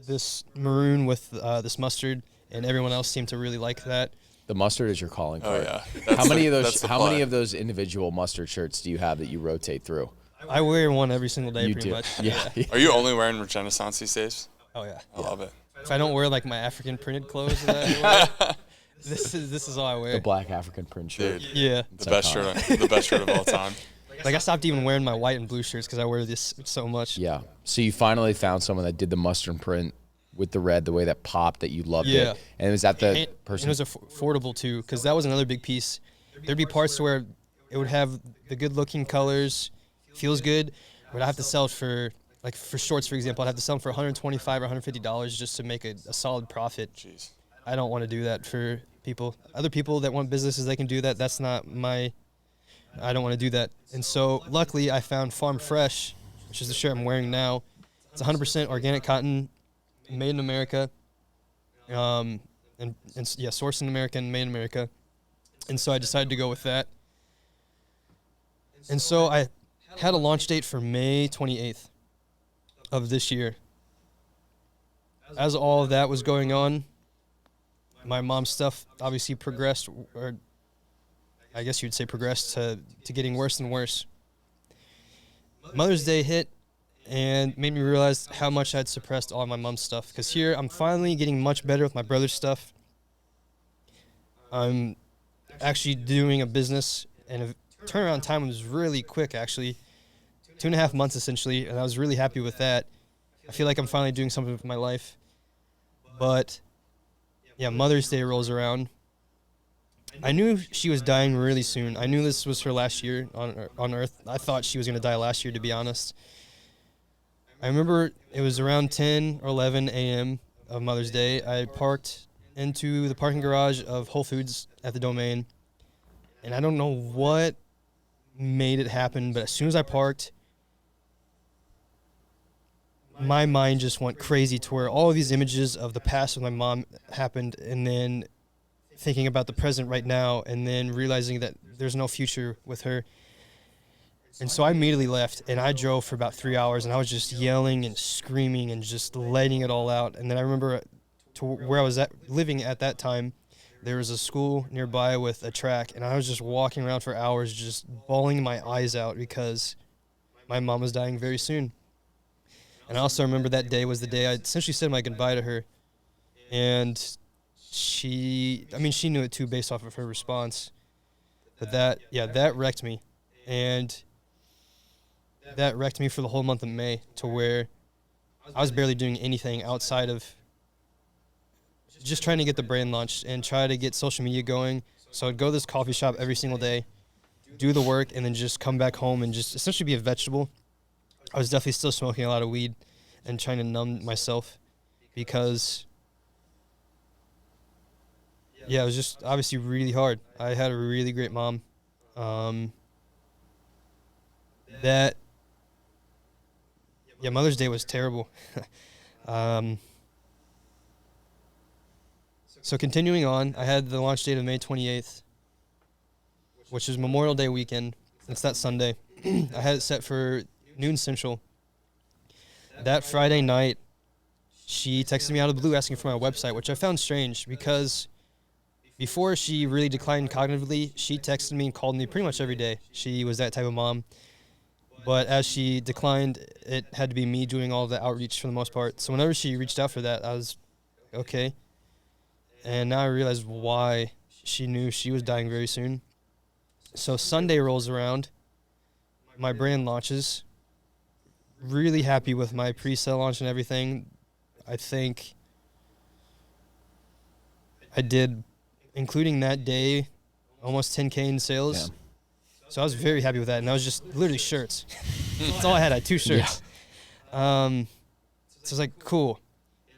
this maroon with this mustard, and everyone else seemed to really like that. The mustard is your calling card. Oh yeah. How many of those individual mustard shirts do you have that you rotate through? I wear one every single day, pretty much. Yeah. Are you only wearing Regenaissance these days? Oh yeah. I love it. If I don't wear like my African printed clothes that I wear, this is all I wear. The black African print shirt. Dude, Yeah. the best shirt of all time. Like I stopped even wearing my white and blue shirts because I wear this so much. Yeah. So you finally found someone that did the mustard print with the red, the way that popped, that you loved Yeah. it. And was that the And it person? was affordable too, because that was another big piece. There'd be parts where it would have the good looking colors, feels good, but I have to sell it for, like for shorts, for example, I'd have to sell them for $125 or $150 just to make a solid profit. Jeez. I don't want to do that for people. Other people that want businesses, they can do that. That's not my, I don't want to do that. And so luckily I found Farm Fresh, which is the shirt I'm wearing now. It's 100% organic cotton, made in America, and yeah, sourced in America and made in America. And so I decided to go with that. And so I had a launch date for May 28th of this year. As all of that was going on, my mom's stuff obviously progressed, or I guess you'd say progressed to getting worse and worse. Mother's Day hit and made me realize how much I'd suppressed all my mom's stuff. Because here, I'm finally getting much better with my brother's stuff. I'm actually doing a business, and the turnaround time was really quick, actually. 2.5 months, essentially, and I was really happy with that. I feel like I'm finally doing something with my life. But, yeah, Mother's Day rolls around. I knew she was dying really soon. I knew this was her last year on Earth. I thought she was going to die last year, to be honest. I remember it was around 10 or 11 a.m. of Mother's Day. I parked into the parking garage of Whole Foods at the Domain, and I don't know what made it happen, but as soon as I parked, my mind just went crazy to where all of these images of the past with my mom happened, and then thinking about the present right now, and then realizing that there's no future with her. And so I immediately left, and I drove for about 3 hours, and I was just yelling and screaming and just letting it all out. And then I remember to where I was living at that time, there was a school nearby with a track, and I was just walking around for hours just bawling my eyes out because my mom was dying very soon. And I also remember that day was the day I essentially said my goodbye to her. And she knew it too based off of her response. But that wrecked me. And that wrecked me for the whole month of May, to where I was barely doing anything outside of just trying to get the brand launched and try to get social media going. So I'd go to this coffee shop every single day, do the work, and then just come back home and just essentially be a vegetable. I was definitely still smoking a lot of weed and trying to numb myself because, yeah, it was just obviously really hard. I had a really great mom. Mother's Day was terrible. So continuing on, I had the launch date of May 28th, which is Memorial Day weekend. It's that Sunday. I had it set for noon Central. That Friday night, she texted me out of the blue asking for my website, which I found strange because before she really declined cognitively, she texted me and called me pretty much every day. She was that type of mom. But as she declined, it had to be me doing all the outreach for the most part. So whenever she reached out for that, I was okay. And now I realize why she knew she was dying very soon. So Sunday rolls around, my brand launches. Really happy with my pre-sale launch and everything. I think I did, including that day, almost 10K in sales. Yeah. So I was very happy with that, and that was just literally shirts. That's all I had. I had 2 shirts. Yeah. So I was like, cool.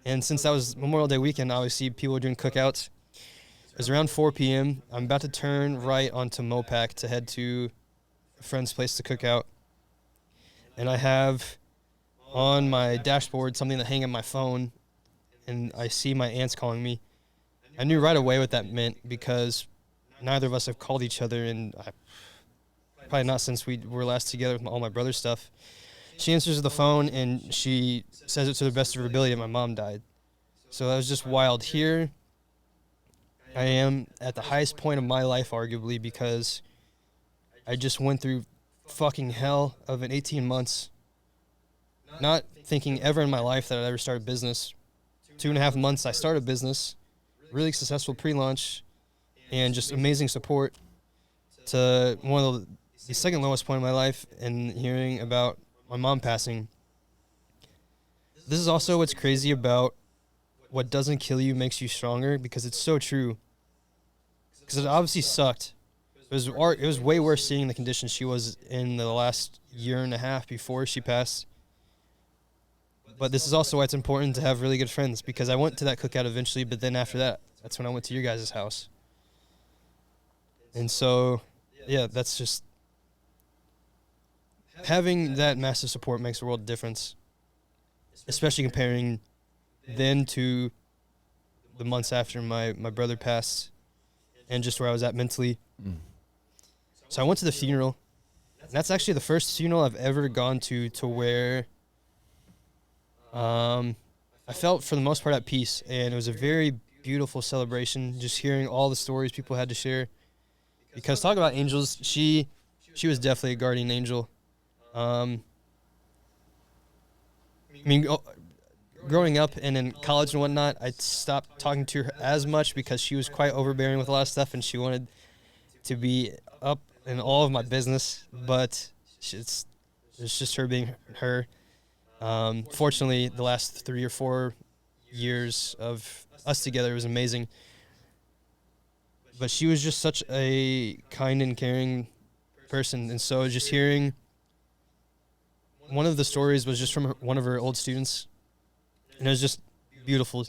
And since that was Memorial Day weekend, I always see people were doing cookouts. It was around 4 p.m. I'm about to turn right onto Mopac to head to a friend's place to cook out. And I have on my dashboard something that hang on my phone, and I see my aunts calling me. I knew right away what that meant because neither of us have called each other, and probably not since we were last together with all my brother's stuff. She answers the phone, and she says it to the best of her ability that my mom died. So that was just wild. Here I am at the highest point of my life, arguably, because I just went through fucking hell of an 18 months, not thinking ever in my life that I'd ever start a business. 2.5 months I started a business, really successful pre-launch, and just amazing support, to one of the second lowest point in my life, and hearing about my mom passing. This is also what's crazy about what doesn't kill you makes you stronger, because it's so true. Because it obviously sucked. It was way worse seeing the condition she was in the last 1.5 years before she passed. But this is also why it's important to have really good friends, because I went to that cookout eventually, but then after that, that's when I went to your guys' house. And so, yeah, that's just, having that massive support makes a world of difference, especially comparing then to the months after my brother passed and just where I was at mentally. So I went to the funeral. And that's actually the first funeral I've ever gone to where I felt for the most part at peace, and it was a very beautiful celebration, just hearing all the stories people had to share. Because talk about angels, she was definitely a guardian angel. I mean, growing up and in college and whatnot, I stopped talking to her as much because she was quite overbearing with a lot of stuff, and she wanted to be up in all of my business. But it's just her being her. Fortunately, the last 3 or 4 years of us together was amazing. But she was just such a kind and caring person, and so just hearing one of the stories was just from one of her old students, and it was just beautiful.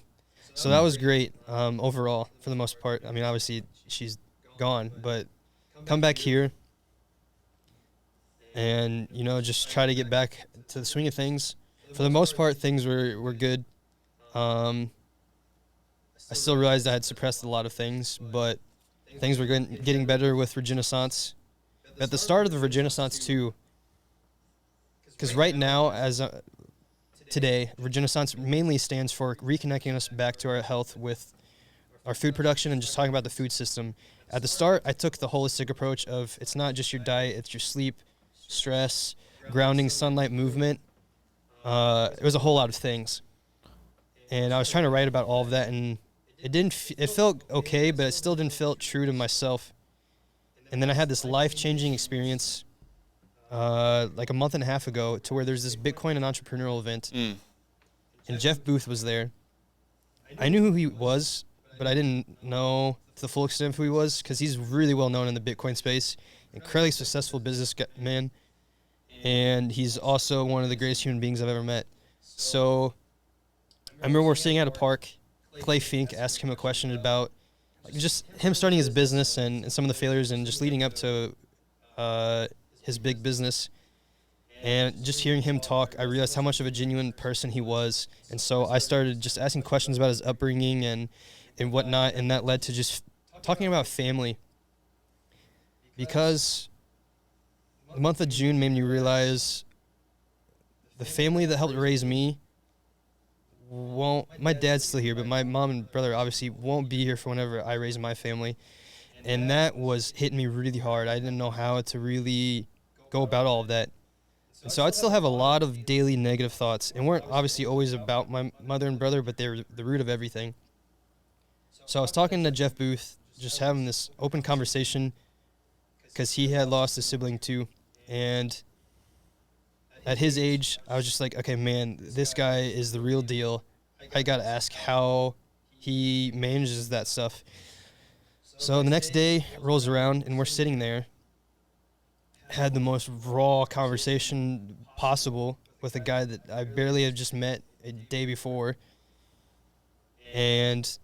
So that was great overall for the most part. I mean, obviously she's gone, but come back here and, you know, just try to get back to the swing of things. For the most part, things were good. I still realized I had suppressed a lot of things, but things were getting better with Regenaissance. At the start of the Regenaissance too, because right now, as today, Regenaissance mainly stands for reconnecting us back to our health with our food production and just talking about the food system. At the start, I took the holistic approach of it's not just your diet, it's your sleep, stress, grounding, sunlight, movement. It was a whole lot of things. And I was trying to write about all of that, and it felt okay, but it still didn't feel true to myself. And then I had this life-changing experience like a month and a half ago, to where there's this Bitcoin and entrepreneurial event, and Jeff Booth was there. I knew who he was, but I didn't know to the full extent who he was, because he's really well known in the Bitcoin space, incredibly successful businessman, and he's also one of the greatest human beings I've ever met. So I remember we're sitting at a park. Clay Fink asked him a question about just him starting his business and some of the failures and just leading up to his big business. And just hearing him talk, I realized how much of a genuine person he was. And so I started just asking questions about his upbringing and whatnot, and that led to just talking about family. Because the month of June made me realize the family that helped raise me my dad's still here, but my mom and brother obviously won't be here for whenever I raise my family. And that was hitting me really hard. I didn't know how to really go about all of that. And so I'd still have a lot of daily negative thoughts, and weren't obviously always about my mother and brother, but they were the root of everything. So I was talking to Jeff Booth, just having this open conversation, because he had lost a sibling too. And at his age, I was just like, okay, man, this guy is the real deal. I got to ask how he manages that stuff. So the next day rolls around, and we're sitting there, had the most raw conversation possible with a guy that I barely had just met a day before. And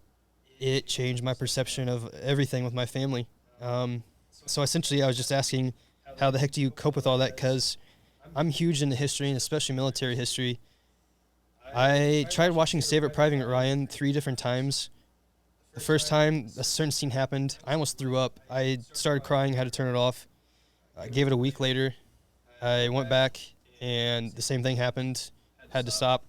it changed my perception of everything with my family. So essentially, I was just asking, how the heck do you cope with all that? Because I'm huge into history, and especially military history. I tried watching Saving Private Ryan 3 different times. The first time a certain scene happened, I almost threw up. I started crying, had to turn it off. I gave it a week later. I went back, and the same thing happened. Had to stop.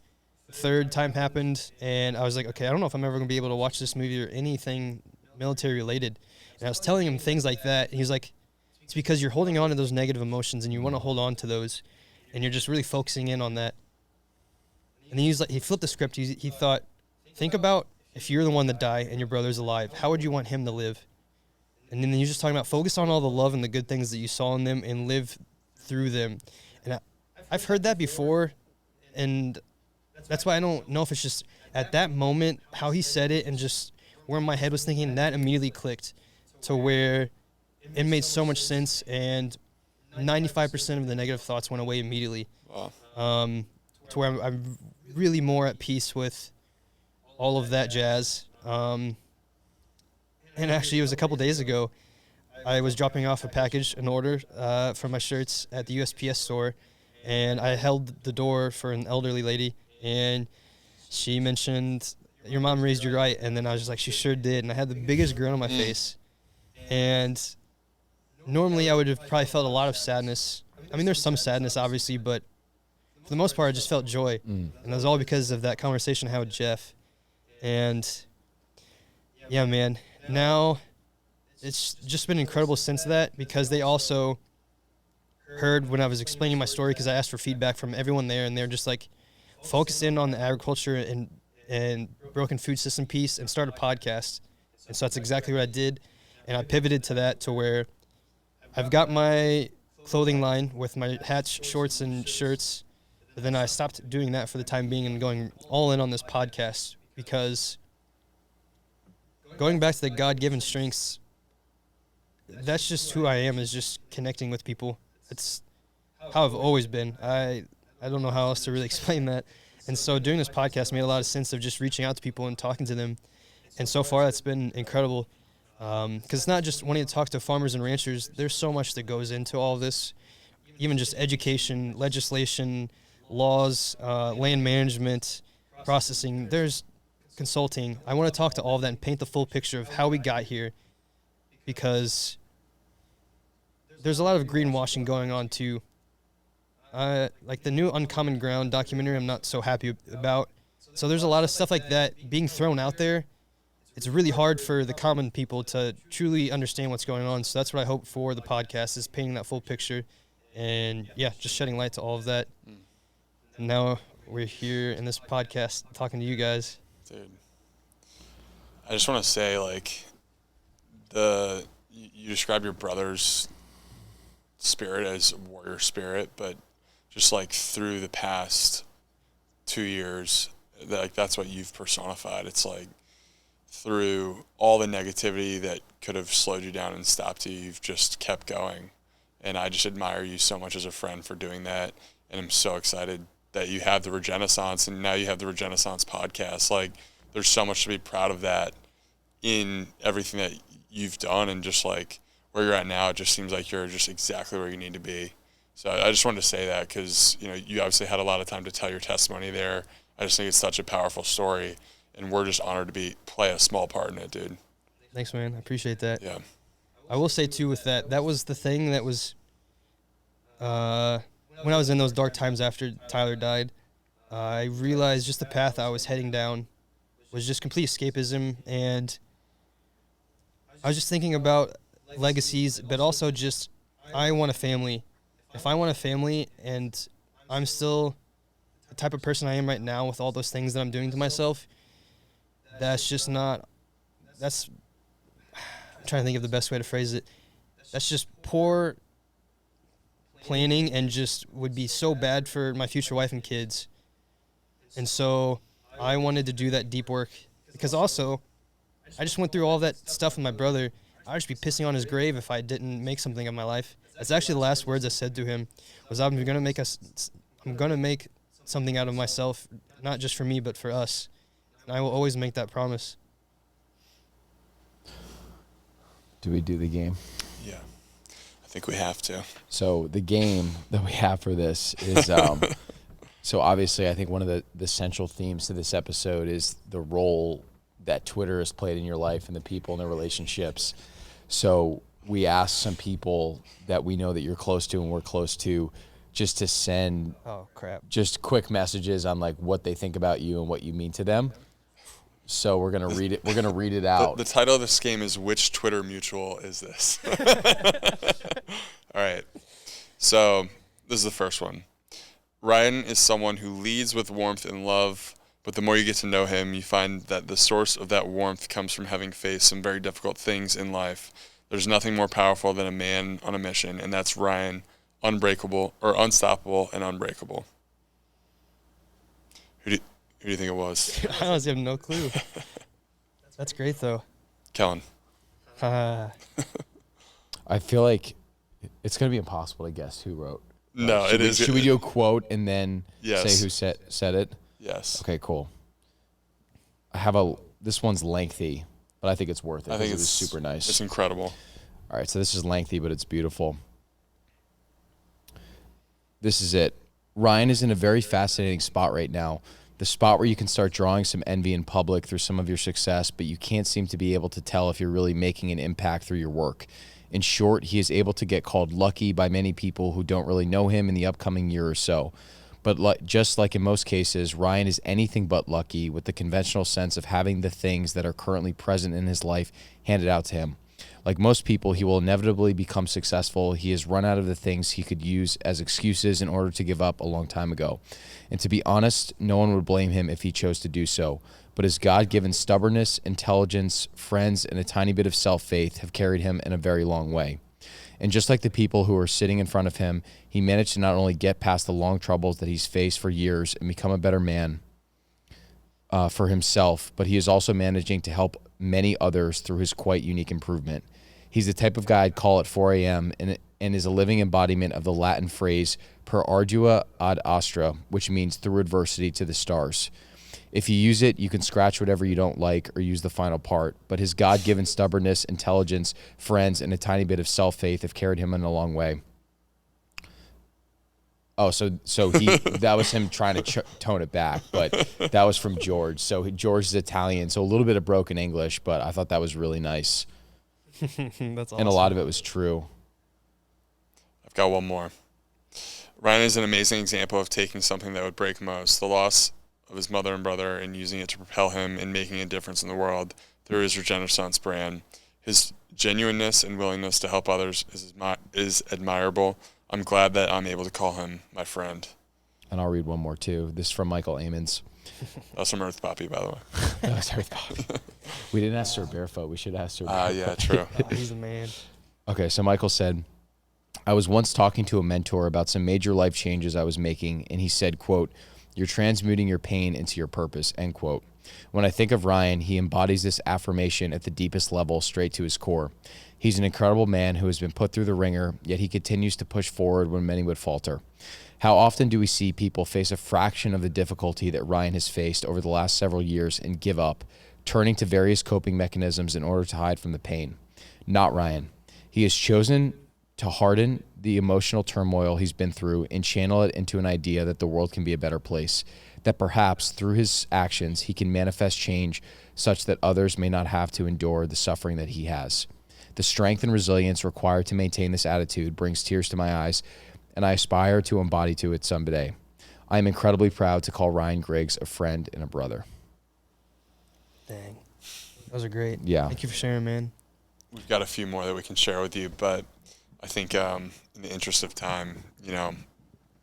The third time happened, and I was like, okay, I don't know if I'm ever going to be able to watch this movie or anything military related. And I was telling him things like that, and he's like, it's because you're holding on to those negative emotions, and you want to hold on to those, and you're just really focusing in on that. And then he flipped the script. He thought, think about if you're the one that died and your brother's alive, how would you want him to live? And then you're just talking about focus on all the love and the good things that you saw in them and live through them. And I've heard that before, and that's why I don't know if it's just at that moment how he said it and just where my head was thinking, that immediately clicked to where it made so much sense, and 95% of the negative thoughts went away immediately. Wow. To where I'm really more at peace with all of that jazz. And actually, it was a couple days ago, I was dropping off a package, an order for my shirts at the USPS store, and I held the door for an elderly lady, and she mentioned, your mom raised you right, and then I was just like, she sure did, and I had the biggest grin on my face. And normally I would have probably felt a lot of sadness. I mean, there's some sadness, obviously, but for the most part, I just felt joy. And that was all because of that conversation I had with Jeff. And yeah, man, now it's just been incredible since that, because they also heard when I was explaining my story, because I asked for feedback from everyone there, and they're just like, focus in on the agriculture and broken food system piece and start a podcast. And so that's exactly what I did. And I pivoted to that, to where I've got my clothing line with my hats, shorts, and shirts. But then I stopped doing that for the time being and going all in on this podcast, because going back to the God-given strengths, that's just who I am, is just connecting with people. It's how I've always been. I don't know how else to really explain that. And so doing this podcast made a lot of sense, of just reaching out to people and talking to them. And so far, that's been incredible. Because it's not just wanting to talk to farmers and ranchers. There's so much that goes into all of this, even just education, legislation, laws, land management, processing. There's consulting. I want to talk to all of that and paint the full picture of how we got here, because there's a lot of greenwashing going on too. Like the new Uncommon Ground documentary, I'm not so happy about. So there's a lot of stuff like that being thrown out there. It's really hard for the common people to truly understand what's going on. So that's what I hope for the podcast, is painting that full picture, and yeah, just shedding light to all of that. And now we're here in this podcast talking to you guys. Dude, I just want to say, like, you describe your brother's spirit as a warrior spirit, but just like through the past 2 years, like that's what you've personified. It's like through all the negativity that could have slowed you down and stopped you, you've just kept going. And I just admire you so much as a friend for doing that. And I'm so excited that you have the Regenaissance, and now you have the Regenaissance podcast. Like, there's so much to be proud of that in everything that you've done, and just like where you're at now, it just seems like you're just exactly where you need to be. So I just wanted to say that, because, you know, you obviously had a lot of time to tell your testimony there. I just think it's such a powerful story, and we're just honored to play a small part in it, dude. Thanks, man. I appreciate that. Yeah. I will say too, with that was the thing that was, when I was in those dark times after Tyler died, I realized just the path I was heading down was just complete escapism, and I was just thinking about legacies, but also just, I want a family. If I want a family and I'm still the type of person I am right now with all those things that I'm doing to myself, that's just not, that's, I'm trying to think of the best way to phrase it. That's just poor planning and just would be so bad for my future wife and kids. And so I wanted to do that deep work because also I just went through all that stuff with my brother. I'd just be pissing on his grave if I didn't make something of my life. That's actually the last words I said to him was I'm going to make something out of myself, not just for me, but for us. And I will always make that promise. Do we do the game? Yeah, I think we have to. So the game that we have for this is, so obviously I think one of the central themes to this episode is the role that Twitter has played in your life and the people and their relationships. So we asked some people that we know that you're close to and we're close to just to send just quick messages on like what they think about you and what you mean to them. So we're gonna read it. We're gonna read it out. The title of this game is "Which Twitter Mutual Is This?" All right. So this is the first one. Ryan is someone who leads with warmth and love, but the more you get to know him, you find that the source of that warmth comes from having faced some very difficult things in life. There's nothing more powerful than a man on a mission, and that's Ryan, unbreakable or unstoppable and unbreakable. Who do you think it was? I honestly have no clue. That's great, though. Kellen. I feel like it's going to be impossible to guess who wrote. No, it is. Should we do a quote and then Yes. say who said it? Yes. Okay, cool. This one's lengthy, but I think it's worth it. I think it it's was super nice. It's incredible. All right, so this is lengthy, but it's beautiful. This is it. Ryan is in a very fascinating spot right now. The spot where you can start drawing some envy in public through some of your success, but you can't seem to be able to tell if you're really making an impact through your work. In short, he is able to get called lucky by many people who don't really know him in the upcoming year or so. But just like in most cases, Ryan is anything but lucky with the conventional sense of having the things that are currently present in his life handed out to him. Like most people, he will inevitably become successful. He has run out of the things he could use as excuses in order to give up a long time ago. And to be honest, no one would blame him if he chose to do so. But his God-given stubbornness, intelligence, friends, and a tiny bit of self-faith have carried him in a very long way. And just like the people who are sitting in front of him, he managed to not only get past the long troubles that he's faced for years and become a better man for himself, but he is also managing to help many others through his quite unique improvement. He's the type of guy I'd call at 4 a.m. and is a living embodiment of the Latin phrase per ardua ad astra, which means through adversity to the stars. If you use it, you can scratch whatever you don't like or use the final part, but his God-given stubbornness, intelligence, friends, and a tiny bit of self-faith have carried him in a long way. Oh, so that was him trying to tone it back, but that was from George. So George is Italian, so a little bit of broken English, but I thought that was really nice. That's awesome. And a lot of it was true. I've got one more. Ryan is an amazing example of taking something that would break most, the loss of his mother and brother, and using it to propel him in making a difference in the world through his Regenaissance brand. His genuineness and willingness to help others is admirable. I'm glad that I'm able to call him my friend. And I'll read one more too. This is from Michael Amons. That's from Earth Poppy, by the way. That was Earth Poppy. We didn't ask Sir Barefoot. We should ask Sir Barefoot. Yeah, true. He's the man. Okay, so Michael said, I was once talking to a mentor about some major life changes I was making, and he said, quote, "You're transmuting your pain into your purpose," end quote. When I think of Ryan, he embodies this affirmation at the deepest level, straight to his core. He's an incredible man who has been put through the ringer, yet he continues to push forward when many would falter. How often do we see people face a fraction of the difficulty that Ryan has faced over the last several years and give up, turning to various coping mechanisms in order to hide from the pain? Not Ryan. He has chosen to harden the emotional turmoil he's been through and channel it into an idea that the world can be a better place, that perhaps through his actions he can manifest change such that others may not have to endure the suffering that he has. The strength and resilience required to maintain this attitude brings tears to my eyes, and I aspire to embody to it someday. I am incredibly proud to call Ryan Griggs a friend and a brother. Dang. Those are great. Yeah. Thank you for sharing, man. We've got a few more that we can share with you, but I think in the interest of time, you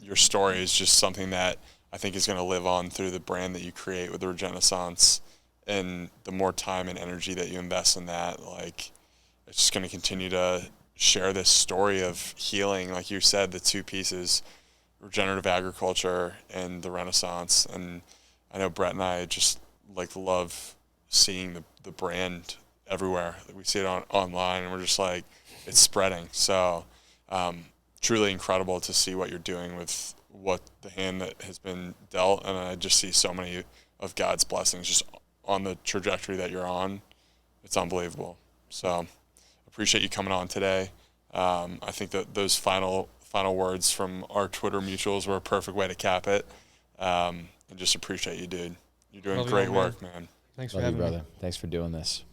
your story is just something that I think is going to live on through the brand that you create with the Regenaissance, and the more time and energy that you invest in that, like, it's just going to continue to share this story of healing. Like you said, the two pieces, regenerative agriculture and the Renaissance. And I know Brett and I just like love seeing the brand everywhere. Like, we see it online, and we're just like, it's spreading. So truly incredible to see what you're doing with what the hand that has been dealt. And I just see so many of God's blessings just on the trajectory that you're on. It's unbelievable. So appreciate you coming on today. I think that those final words from our Twitter mutuals were a perfect way to cap it. And just appreciate you, dude. You're doing Love you great all, work, man. Thanks for Love you, having me. brother. Thanks for doing this.